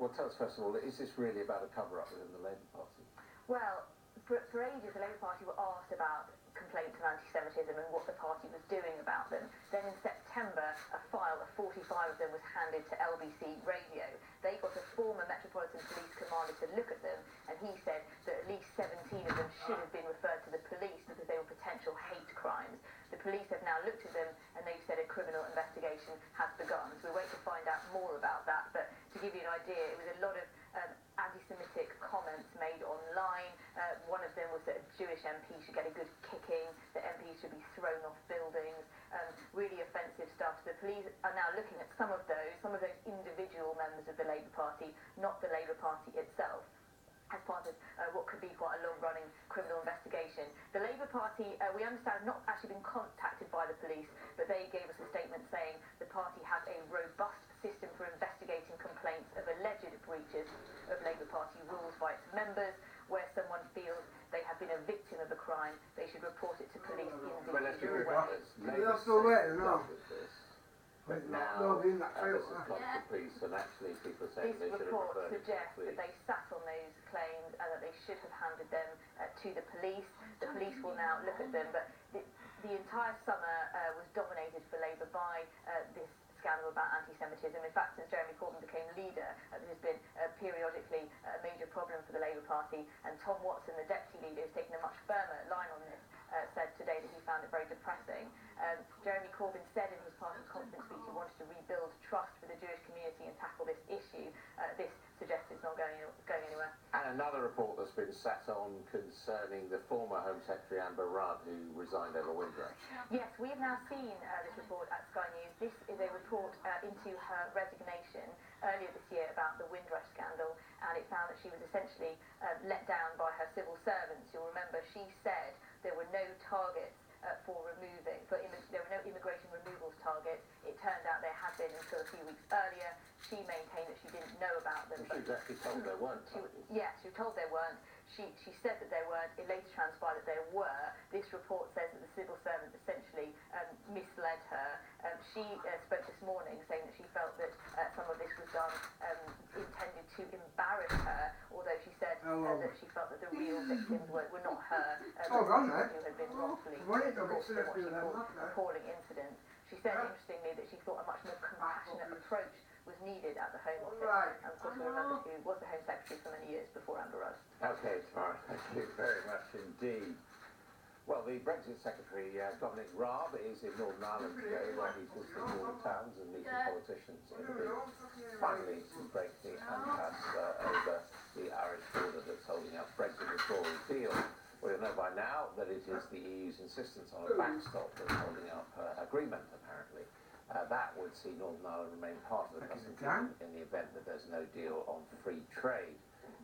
Well, tell us first of all, is this really about a cover-up within the Labour Party? Well, for ages the Labour Party were asked about complaints of anti-Semitism and what the party was doing about them. Then in September, a file of 45 of them was handed to LBC Radio. They got a former Metropolitan Police commander to look at them, and he said that at least 17 of them should have been referred to the police because they were potential hate crimes. The police have now looked at them, and they've said a criminal investigation has begun. So we're waiting to find out more about that. But to give you an idea, it was a lot of anti-Semitic comments made online. One of them was that a Jewish MP should get a good kicking, that MPs should be thrown off buildings, really offensive stuff. The police are now looking at some of those individual members of the Labour Party, not the Labour Party itself, as part of what could be quite a long-running criminal investigation. The Labour Party, we understand, have not actually been contacted by the police, but they gave us a statement saying the party has a robust system for investigating complaints of alleged breaches of Labour Party rules by its members. Where someone feels they have been a victim of a crime, they should report it to police in the Well, let's be usual clear. That's all right, no. But now, this has gone to police, and actually people are saying This they should have report referred it to suggests the that they sat on those claims and that they should have handed them to the police. The police will now look at them, but the entire summer was dominated for Labour by this scandal about anti-Semitism. In fact, since Jeremy Corbyn became leader, this has been periodically a major problem for the Labour Party, and Tom Watson, the deputy leader, who's taken a much firmer line on this, said today that he found it very depressing. Jeremy Corbyn said in his party confidence speech he wanted to rebuild trust with the Jewish community and tackle this issue. This suggests it's not going anywhere. And another report that's been sat on concerning the former Home Secretary Amber Rudd, who resigned over Windrush. Yes, we have now seen this report at Sky News. This is a report into her resignation earlier this year about the Windrush scandal, and it found that she was essentially let down by her civil servants. You'll remember she said there were no targets there were no immigration removals targets. It turned out there had been until a few weeks earlier. She maintained that she didn't know about them. She was actually told there weren't targets. Yes, she was told there weren't. She said that there weren't. It later transpired that there were. This report says that the civil servant essentially misled her. She spoke this morning saying that she felt that some of this was done intended to embarrass her, although she said that she felt that the real victims were not her, who had been wrongfully brought to what she called appalling incident. She said, interestingly, that she thought a much more compassionate approach was needed at the Home Office. And of course, we remember who was the Home Secretary for many years before Amber Rudd. Okay, Tamara, thank you very much indeed. Well, the Brexit Secretary, Dominic Raab, is in Northern Ireland today, where he's visiting all the towns and meeting politicians in a bid finally to break the impasse over the Irish border that's holding up Brexit withdrawal deal. We know by now that it is the EU's insistence on a backstop that's holding up agreement, apparently. That would see Northern Ireland remain part of the customs union in the event that there's no deal on free trade.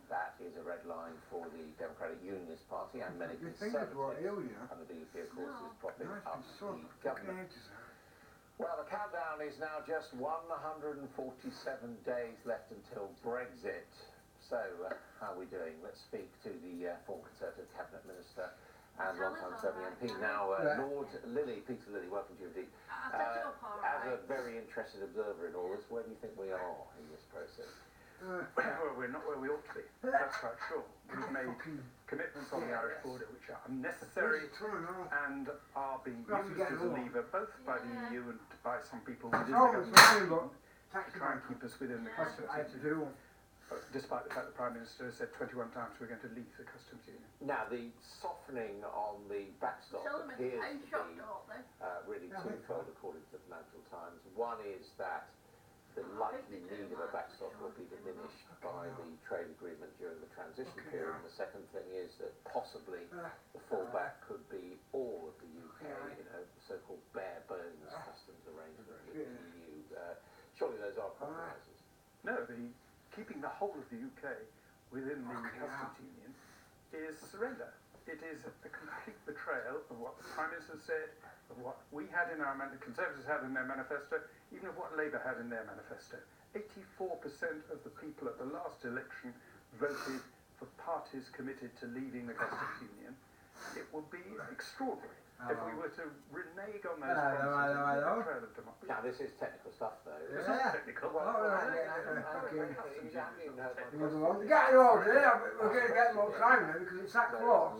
That is a red line for the Democratic Unionist Party and many Conservatives. And the DUP, of course, is propping up the government. Well, the countdown is now just 147 days left until Brexit. So, how are we doing? Let's speak to the former Conservative Cabinet Minister and long-time serving MP, now Lord Lilly, Peter Lilly, welcome to you indeed. As a very interested observer in all this, where do you think we are in this process? well, we're not where we ought to be. That's quite sure. We've made commitments on the Irish border which are unnecessary and are being used as a lever both by the EU and by some people within the government to try and keep us within the customs union. Despite the fact the Prime Minister has said 21 times we're going to leave the customs union. Now, the softening on the backstop appears to be really twofold according to the Financial Times. One is that the likely need of a backstop will be diminished by the trade agreement during the transition period. And the second thing is that possibly the fallback could be all of the UK, the so-called bare bones customs arrangement with the EU. Surely those are compromises. No, keeping the whole of the UK within the customs union is surrender. It is a complete betrayal of what the Prime Minister said, of what we had in our Conservatives had in their manifesto, even of what Labour had in their manifesto. 84% of the people at the last election voted for parties committed to leaving the customs union. It would be extraordinary if we were to renege on those promises and the betrayal of democracy. Now, this is technical stuff, though. It's not technical. We're going to get more time now because it's that close.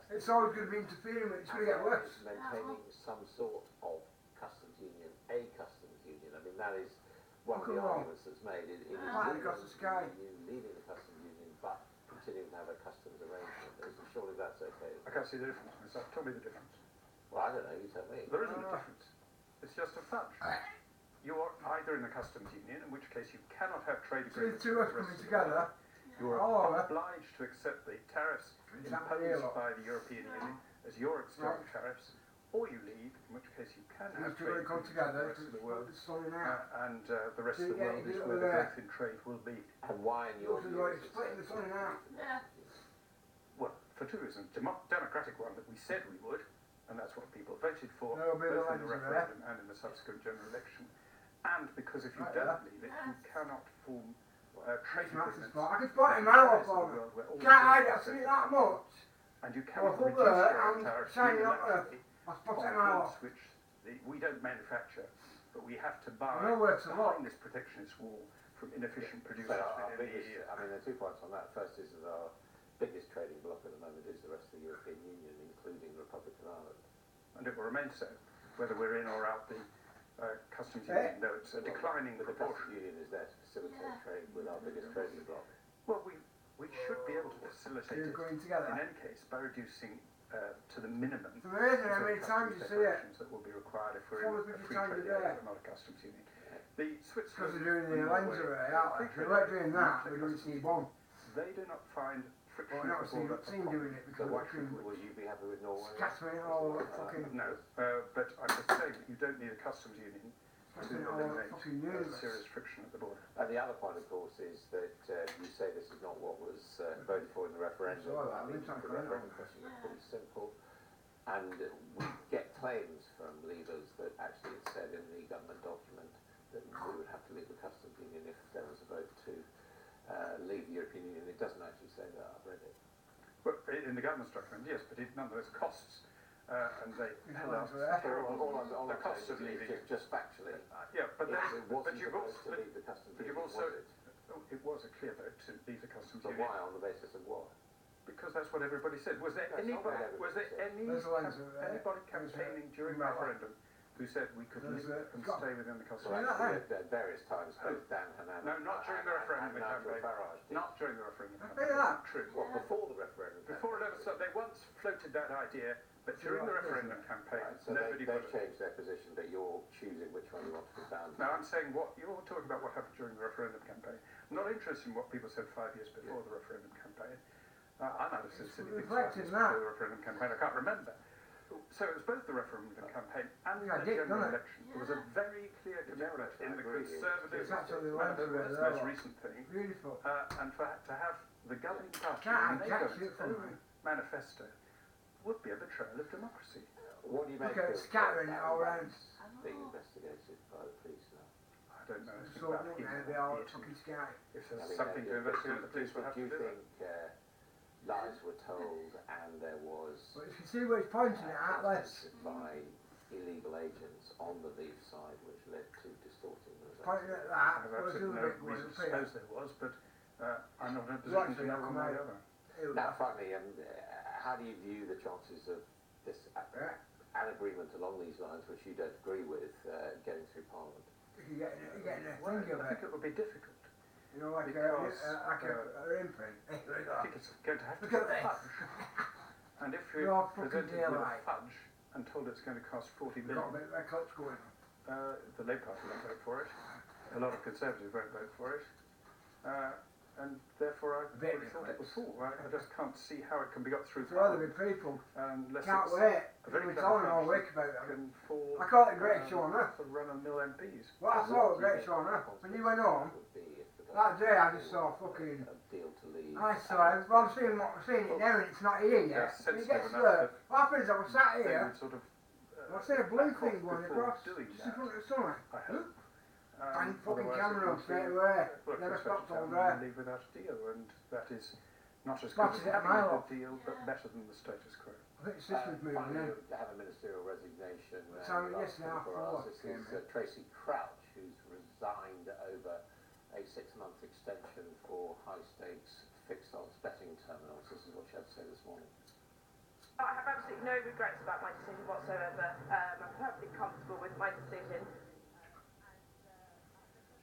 It's always going to be interfering, it's going to get worse. Maintaining some sort of customs union, a customs union. I mean, that is one of the arguments that's made. It is leaving the customs union, but continuing to have a customs arrangement. Surely that's okay. I can't see the difference myself. Tell me the difference. Well, I don't know. You tell me. There isn't a difference. It's just a fudge. You're either in the customs union, in which case you cannot have trade agreements. So the two are coming together. You are obliged to accept the tariffs imposed by the European Union as your external tariffs, or you leave, in which case you can have trade agreements with the rest of the world, and the rest of the world is where the growth in trade will be. And why, in your view, is it Well, for two reasons. Democratic one, that we said we would, and that's what people voted for, both in the referendum and in the subsequent general election. And because if you don't leave it, you cannot form trade agreements. I could spot him out on it. Can't hide it, I've seen it that much. And you cannot reduce your tariffs unilaterally on goods which we don't manufacture, but we have to buy behind this protectionist wall from inefficient producers within the EU. I mean, there are 2 points on that. First is that our biggest trading bloc at the moment is the rest of the European Union, including the Republic of Ireland. And it will remain so, whether we're in or out the customs union, though it's declining but proportion. The customs union is there to facilitate trade with our biggest trading bloc. Well, we should be able to facilitate it in any case by reducing to the minimum it's amazing how many times you see it. That will be required if we're in a free trade area, not a customs union. The Switzerland, because they're doing the lingerie, aren't they? They weren't doing that, they were doing C1. They do not find friction. Well, I've never seen doing it because would you be happy with Norway? Scattering all that fucking... No, but I'm just saying that you don't need a customs union to eliminate serious friction at the border. And the other point, of course, is that you say this is not what was voted for in the referendum. The referendum question is pretty simple. And we get claims from leaders that actually it said in the government document that we would have to leave the customs union if there was a vote to leave the European Union. It doesn't actually say that. I've read it. Well, in the government document, yes, but it nonetheless costs. And they held out the cost of leaving. Just factually. Yeah, but you've also to leave the customs union. It was a clear vote to leave the customs union. But why? On the basis of what? Because that's what everybody said. Was there anybody campaigning during the referendum who said we could leave and stay within the customs union? At various times, both Dan Hannan. No, not during the referendum campaign. Not during the referendum campaign. That's true. What, before the referendum campaign? Before it ever started, they once floated that idea, but during the referendum campaign, so nobody they've changed their position, but you're choosing which one you want to be bound. No, I'm saying you're talking about what happened during the referendum campaign. I'm not interested in what people said 5 years before the referendum campaign. I might have said silly things 5 years before the referendum campaign. I can't remember. So it was both the referendum campaign and the general election. There was a very clear commitment in the Conservative manifesto, most recent thing. Beautiful. And to have the governing party make its own manifesto would be a betrayal of democracy. What do you make of scattering it all around? Being investigated by the police now? I don't know. So they are fucking scary. If there's something to investigate, the police will have to do it. Lies were told and there was... Well, if you see where he's pointing it at, by illegal agents on the Leave side which led to distorting the results? Pointing at that, I have well, absolutely no reason to suppose there was, but I'm not in a position to know one way or the other. Now, finally, how do you view the chances of this an agreement along these lines, which you don't agree with, getting through Parliament? You're getting a Well, thing of I think it would be difficult. You know, like because, a imprint. I think it's going to have to Look be at fudge. And if we're You're fucking presented with a daylight. fudge and told it's going to cost 40 We've million, got a bit of cuts going on. the Labour Party won't vote for it. A lot of Conservatives won't vote for it. And therefore I would have thought it was full. I just can't see how it can be got through For other people, unless can't it's wait. a very We're clever telling all fudge week about that them. can fall I call it Great Shauna. for run-of-mill MPs. Well, I saw a Great Shauna. When you went home, that day I just saw fucking... I saw it. Well, I'm seeing it now and it's not here yet. When it gets there, what happens is I was sat here, I see a blue thing going across, just in front of the sun. I hope. Bang fucking camera on straight away. Never stopped all day. Leave without a deal, and that is not as But good as having a good deal, but better than the status quo. I think the system's moving Finally, in. to have a ministerial resignation. So, last yes, now 24 hours. This came is in. Tracy Crouch, who's resigned over a 6-month extension for high-stakes fixed odds betting terminals. This is what she had to say this morning. I have absolutely no regrets about my decision whatsoever. I'm perfectly comfortable with my decision.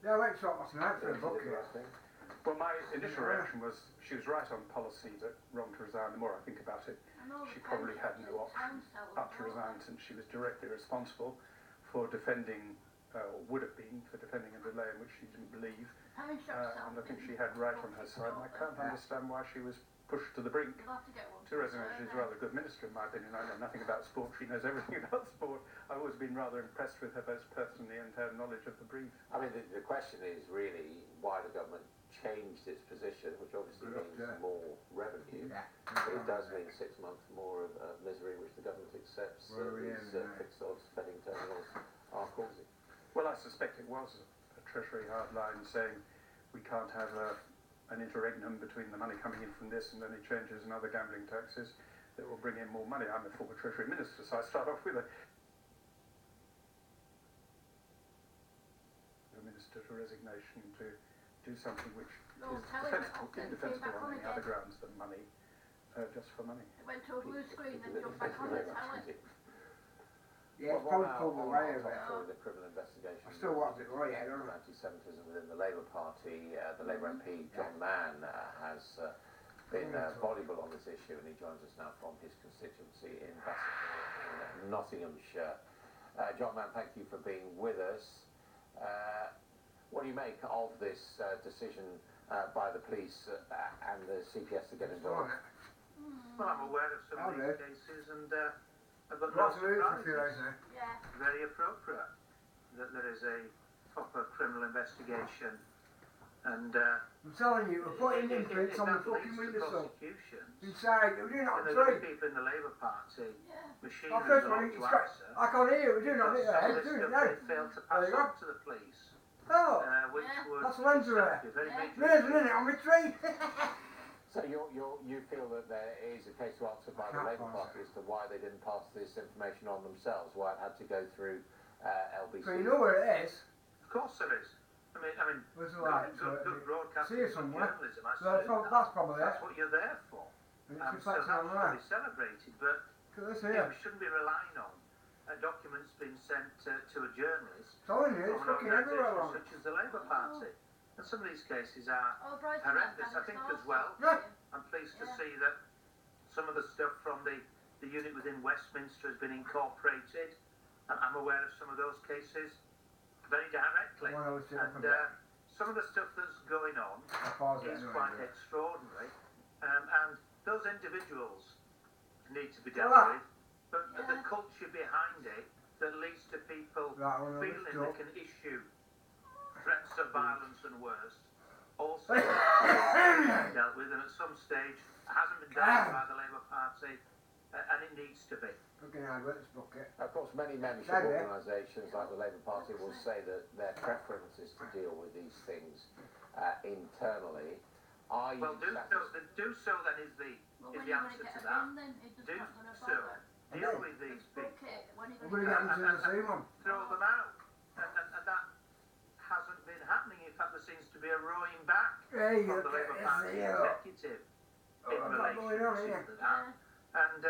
Yeah, I went short last night for a book here. Well, my initial reaction was she was right on policy that wrong to resign. The more I think about it, she probably had no option but to resign since she was directly responsible for defending, or would have been, for defending a delay in which she didn't believe. And I think she had right on her side, and I can't understand why she was pushed to the brink to resignation. She's a rather good minister, in my opinion. I know nothing about sport. She knows everything about sport. I've always been rather impressed with her both personally and her knowledge of the brief. I mean, the question is really why the government changed its position, which obviously means more revenue, but it does mean 6 months more of misery, which the government accepts these fixed odds betting terminals are causing. Well, I suspect it was a Treasury hardline saying we can't have an interregnum between the money coming in from this and any changes in other gambling taxes that will bring in more money. I'm a former Treasury Minister, so I start off with a minister to resignation to do something which is indefensible on any other grounds than money, just for money. It went to a blue screen and jumped back on the telly. Yeah, it's probably pulled away a bit. The criminal investigation. I still watch it right, yeah, don't I? Anti-Semitism within the Labour Party. The Labour MP John Mann has been voluble on this issue, and he joins us now from his constituency in Bassett, in Nottinghamshire. John Mann, thank you for being with us. What do you make of this decision by the police and the CPS to get involved? Well, I'm aware of some of these cases, and I've got lots no of surprises. Very appropriate that there is a proper criminal investigation, and I'm telling you, we're putting imprints on the fucking windowsill. Inside, we're doing it on the three. people in the Labour Party, machinery Our first belong one, to it's got, AXA. I can't hear it, we're doing it on it, Some of we're this doing it stuff now. they failed to There pass you go. on to the police, Oh, which would that's Lensera. be very major. There's an it on my tree. So you feel that there is a case to answer by the Labour Party as to why they didn't pass this information on themselves, why it had to go through LBC? So you know where it is? Of course there is. I mean, Where's the light? good broadcasting See it somewhere. journalism. That's probably it. That's what you're there for. And it's So reflecting that on should that. be celebrated, but This we here. shouldn't be relying on documents being sent to a journalist Telling you, it's from an fucking everywhere organisation on. such as the Labour Party. And some of these cases are Brighton horrendous. I think as well, I'm pleased to see that some of the stuff from the unit within Westminster has been incorporated. And I'm aware of some of those cases very directly. And some of the stuff that's going on is quite extraordinary. And those individuals need to be dealt with. But the culture behind it that leads to people feeling they can issue threats of violence and worse also dealt with, and at some stage hasn't been dealt with by the Labour Party, and it needs to be. Of course, many membership organisations like the Labour Party will say that their preference is to deal with these things internally. Are you do so then is the answer to that. Do so. Deal with these people We're going to get into the same one. Throw them out. And that hasn't been happening. In fact, there seems to be a rowing back from the Labour Party executive in relation to that. And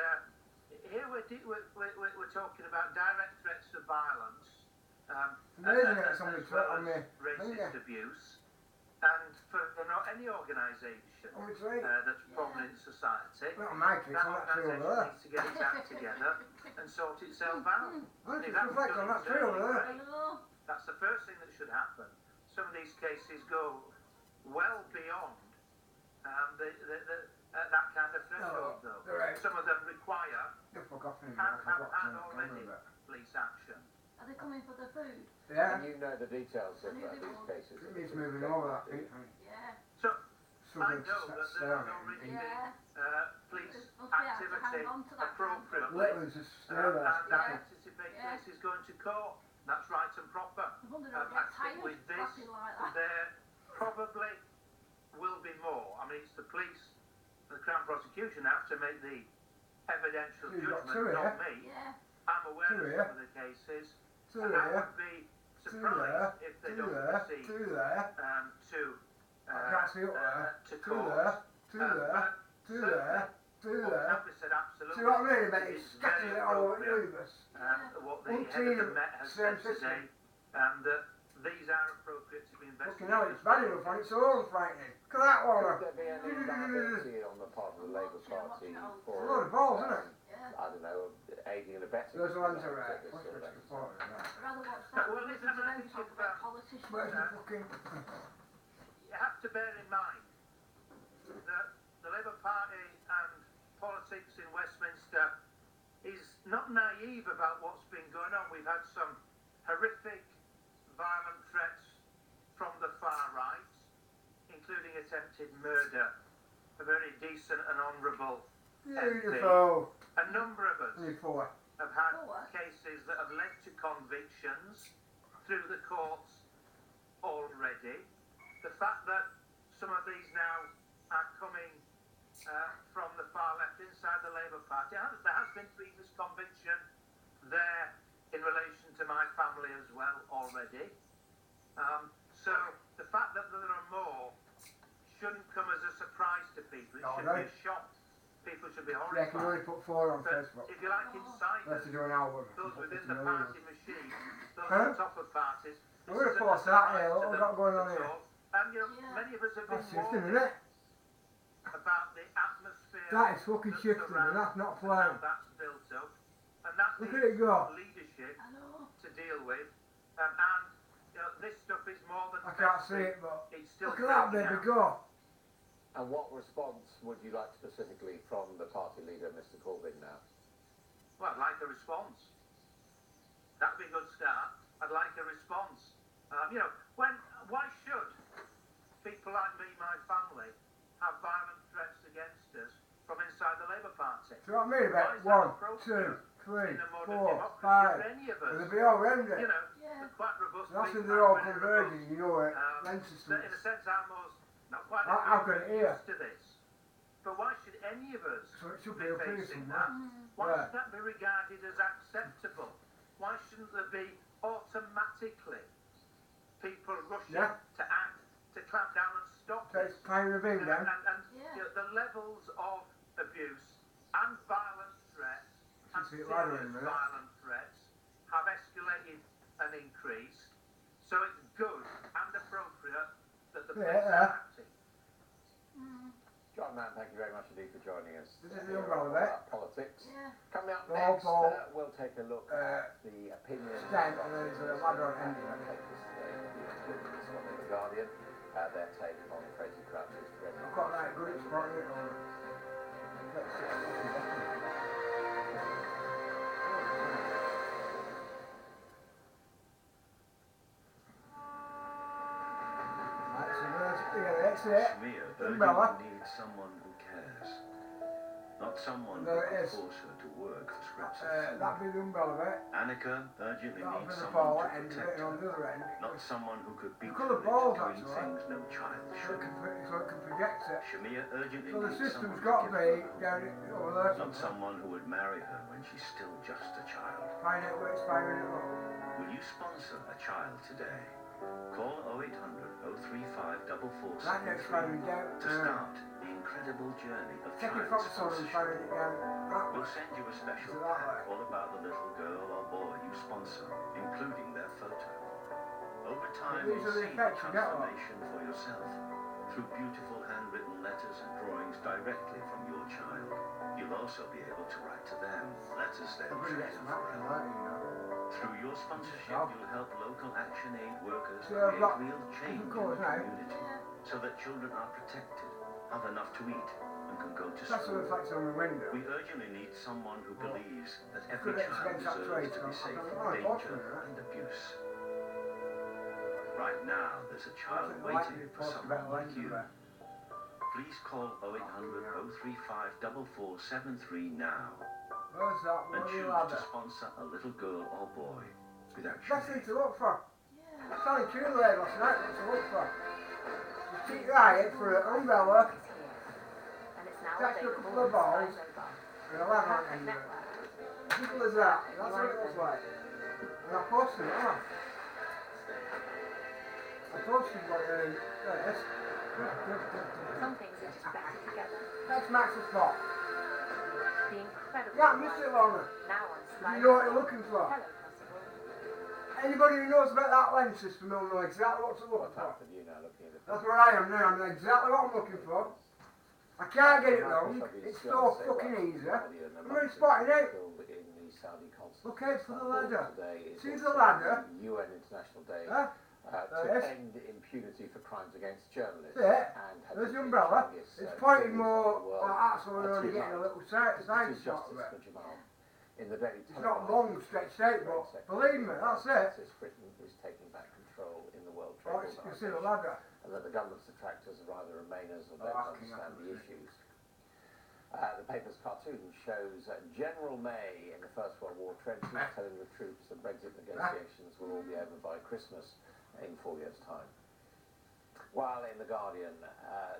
here we're talking about direct threats of violence, as well as racist abuse. And for any organisation that's prominent in society, that organisation needs to get its act together and sort itself out. That's the first thing that should happen. Some of these cases go well beyond that kind of threshold, though. Some of them require and have had already police action. Are they coming for the food? And you know the details of these cases. It needs moving over that bit. Yeah. So, I know that there has already been police activity appropriately, and I anticipate cases going to court. That's right and proper. I think with this, there probably will be more. I mean, it's the police, the Crown Prosecution have to make the evidential judgment, not me. I'm aware of some of the cases, and I would be surprised if they don't proceed to court. What said absolutely. See what I mean, mate? It's scattered it all over us. What the head of the Met has said today, that these are appropriate to be investigated. Fucking hell, it's bad enough and it's all frightening. Look at that one. Could there be any liability on the part of the Labour Party for, a lot of balls, isn't it? I don't know, aiding and abetting? Those ones are right. I'd rather watch that. Well, listen, I think about politicians. You have to bear in mind that the Labour Party and politics in Westminster is not naive about what's been going on. We've had some horrific, violent threats from the far right, including attempted murder. A very decent and honourable MP. A number of us have had cases that have led to convictions through the courts already. The fact that some of these now are coming from the far left inside the Labour Party, there has been previous conviction there in relation to my family as well already. So the fact that there are more shouldn't come as a surprise to people. It should be a shock. People should be horrified. Yeah, can only put 4 on Facebook. If you like insiders, do an album. those within the party machine, those on top of parties, I'm going to force that here. What have we got going on here? And you know, many of us have been shifting, warned isn't it? about the atmosphere. That is fucking shifting, and that's not flying. That's built up, and that Look at it go. leadership to deal with. And you know, this stuff is more than. I can't see it, but it's still look at that baby go. And what response would you like specifically from the party leader, Mr. Corbyn, now? Well, I'd like a response. That'd be a good start. I'd like a response. You know, why should people like me, my family, have violent threats against us from inside the Labour Party? Do you know what I mean? About 1, 2, 3, 4, 5. They'll be all rendered. You know, quite robust. That's when they're all converging, you know it. In a sense, I'm not quite used to this. But why should any of us be facing that? Why should that be regarded as acceptable? Why shouldn't there be automatically people rushing to act, to clamp down and stop this? And you know, the levels of abuse and violent threats and serious violent threats have escalated and increased. So it's good and appropriate that the police are acting. John Mann, thank you very much indeed for joining us. This is your role, eh? Politics. Yeah. Coming up next, we'll take a look at the opinions of the papers today. This one in The Guardian, their take on Tracy Crouch's resignation. I've got that good experience on it. Smear urgently needs someone who cares. Not someone There who it could is. force her to work for scraps of food. That'd be the umbrella bit. Annika urgently That'll needs be the someone ball to end of protect it, and on the her, other end, not someone who could beat colour her into balls, doing actually. things no child should. So it can project it. Shamia urgently So the needs system's someone got to to give be her down hope, over there not somewhere. someone who would marry her when she's still just a child. Find out where it's firing it up. Will you sponsor a child today? Call 0800 035 That next 4473 firing down. to start the incredible journey of Take it child from the sun and sponsorship. firing it down. We'll send you a special pack all about the little girl or boy you sponsor, including their photo. Over time, These you'll are the see the effects you get on. transformation for yourself through beautiful handwritten letters and drawings directly from your child. You'll also be able to write to them letters they'll treasure forever. Through your sponsorship, you'll help local Action Aid workers create real change in the community so that children are protected, have enough to eat, and can go to That's school. what it's on the window. We urgently need someone who believes that It's every good that child it's against that deserves trade, to be so safe I from don't danger know. and abuse. Right now, there's a child Nothing like waiting it, for talk someone about like lines you. of that. Please call 0800 035 4473 now Where's that and bloody choose ladder? to sponsor a little girl or boy without Best shame. thing to look for. I was telling you late last night what to look for. Just keep your eye out for an umbrella. Attach a couple of balls and a ladder on the end of it. Simple as that. That's what it looks like. And I posted it, haven't I? I posted what there it is. Some things are just better together. That's Max's spot. The incredible. Yeah, I missed it longer. Now on You know what you're looking for. Hello, possible. Anybody who knows about that lens system will know exactly what to look for. You now looking at That's where I am now. I know exactly what I'm looking for. I can't get it wrong. It's so fucking easy. I'm really spotting out. Look out for the ladder. See the ladder? UN International Day Huh? to end impunity for crimes against journalists. Yeah. And There's the umbrella. It's pointing more like that, so we're only getting a little side shot of it. In the Daily It's not long stretched out, but believe me, that's it. Britain is taking back control in the World Oh, Trade you see the ladder. and that the government's detractors are either Remainers or don't understand the issues. The paper's cartoon shows General May in the First World War trenches telling the troops that Brexit negotiations will all be over by Christmas in 4 years' time. While in The Guardian,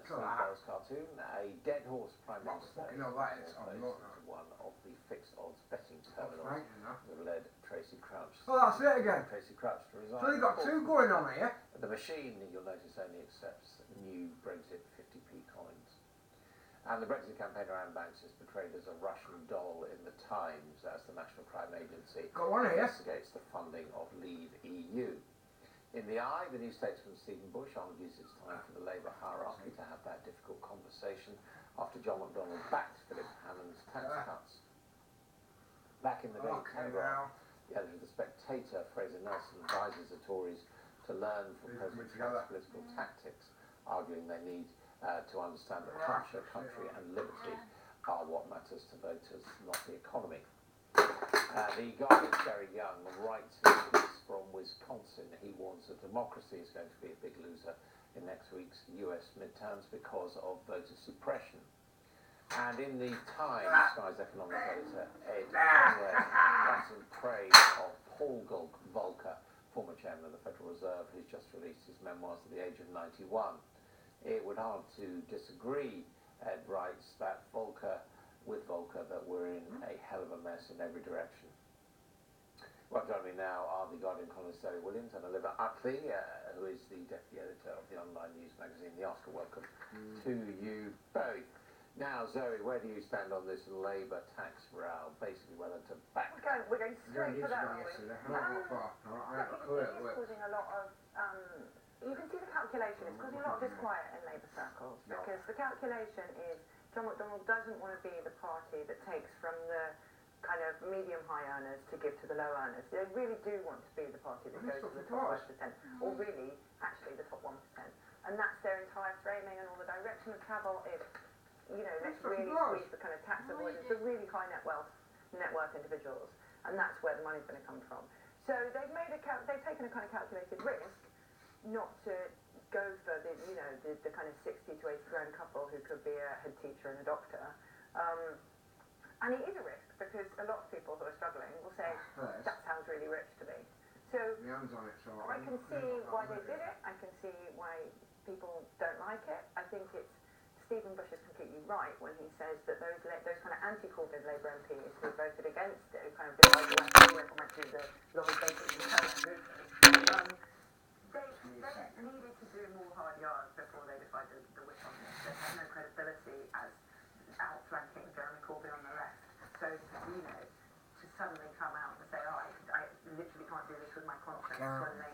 Steve Bell's cartoon, a dead horse prime minister is one of the fixed odds betting terminals that led Tracy Crouch. Oh, that's it again. Tracy Crouch to resign. So you've got two going on here. The machine, you'll notice, only accepts new Brexit 50p coins. And the Brexit campaigner Anne Banks is portrayed as a Russian doll in the Times as the National Crime Agency investigates the funding of Leave EU. In The Eye, the New Statesman Stephen Bush argues it's time for the Labour hierarchy to have that difficult conversation after John McDonnell backed Philip Hammond's tax cuts. Back in the Daily Telegraph, the editor of The Spectator, Fraser Nelson, advises the Tories to learn from President Trump's political tactics, arguing they need to understand that culture, country and liberty are what matters to voters, not the economy. The Guardian's Gary Young writes in a piece from Wisconsin. He warns that democracy is going to be a big loser in next week's US midterms because of voter suppression. And in the Times, Sky's economic editor Ed Conway has in praise of Paul Volcker, former chairman of the Federal Reserve, who's just released his memoirs at the age of 91. It would hard to disagree, Ed writes, that with Volcker, that we're in a hell of a mess in every direction. Well, joining me now are the Guardian columnist Zoe Williams and Olivia Utley, who is the deputy editor of the online news magazine The Oscar. Welcome to you both. Now, Zoe, where do you stand on this Labour tax row? Basically, whether to back... We're going straight for that, aren't we? It's causing a lot of... you can see the calculation. It's causing a lot of disquiet in Labour circles because the calculation is John McDonnell doesn't want to be the party that takes from the kind of medium-high earners to give to the low earners. They really do want to be the party that goes to the top 5%, or really, actually, the top 1%. And that's their entire framing and all the direction of travel is, you know, let's really squeeze the kind of tax avoidance, the really high net worth individuals. And that's where the money's going to come from. So they've taken a kind of calculated risk not to go for the, you know, the kind of 60 to 80 grand couple who could be a head teacher and a doctor. And it is a risk because a lot of people who are struggling will say, that sounds really rich to me. So I can see why they did it. I can see why people don't like it. I think it's Stephen Bush is completely right when he says that those kind of anti-Corbyn Labour MPs who voted against it, who kind of decided went to the lobby basically they needed to do more hard yards before they decided the whip on this. They had no credibility as outflanking Jeremy Corbyn on the left. So, to suddenly come out and say, oh, I literally can't do this with my conscience when they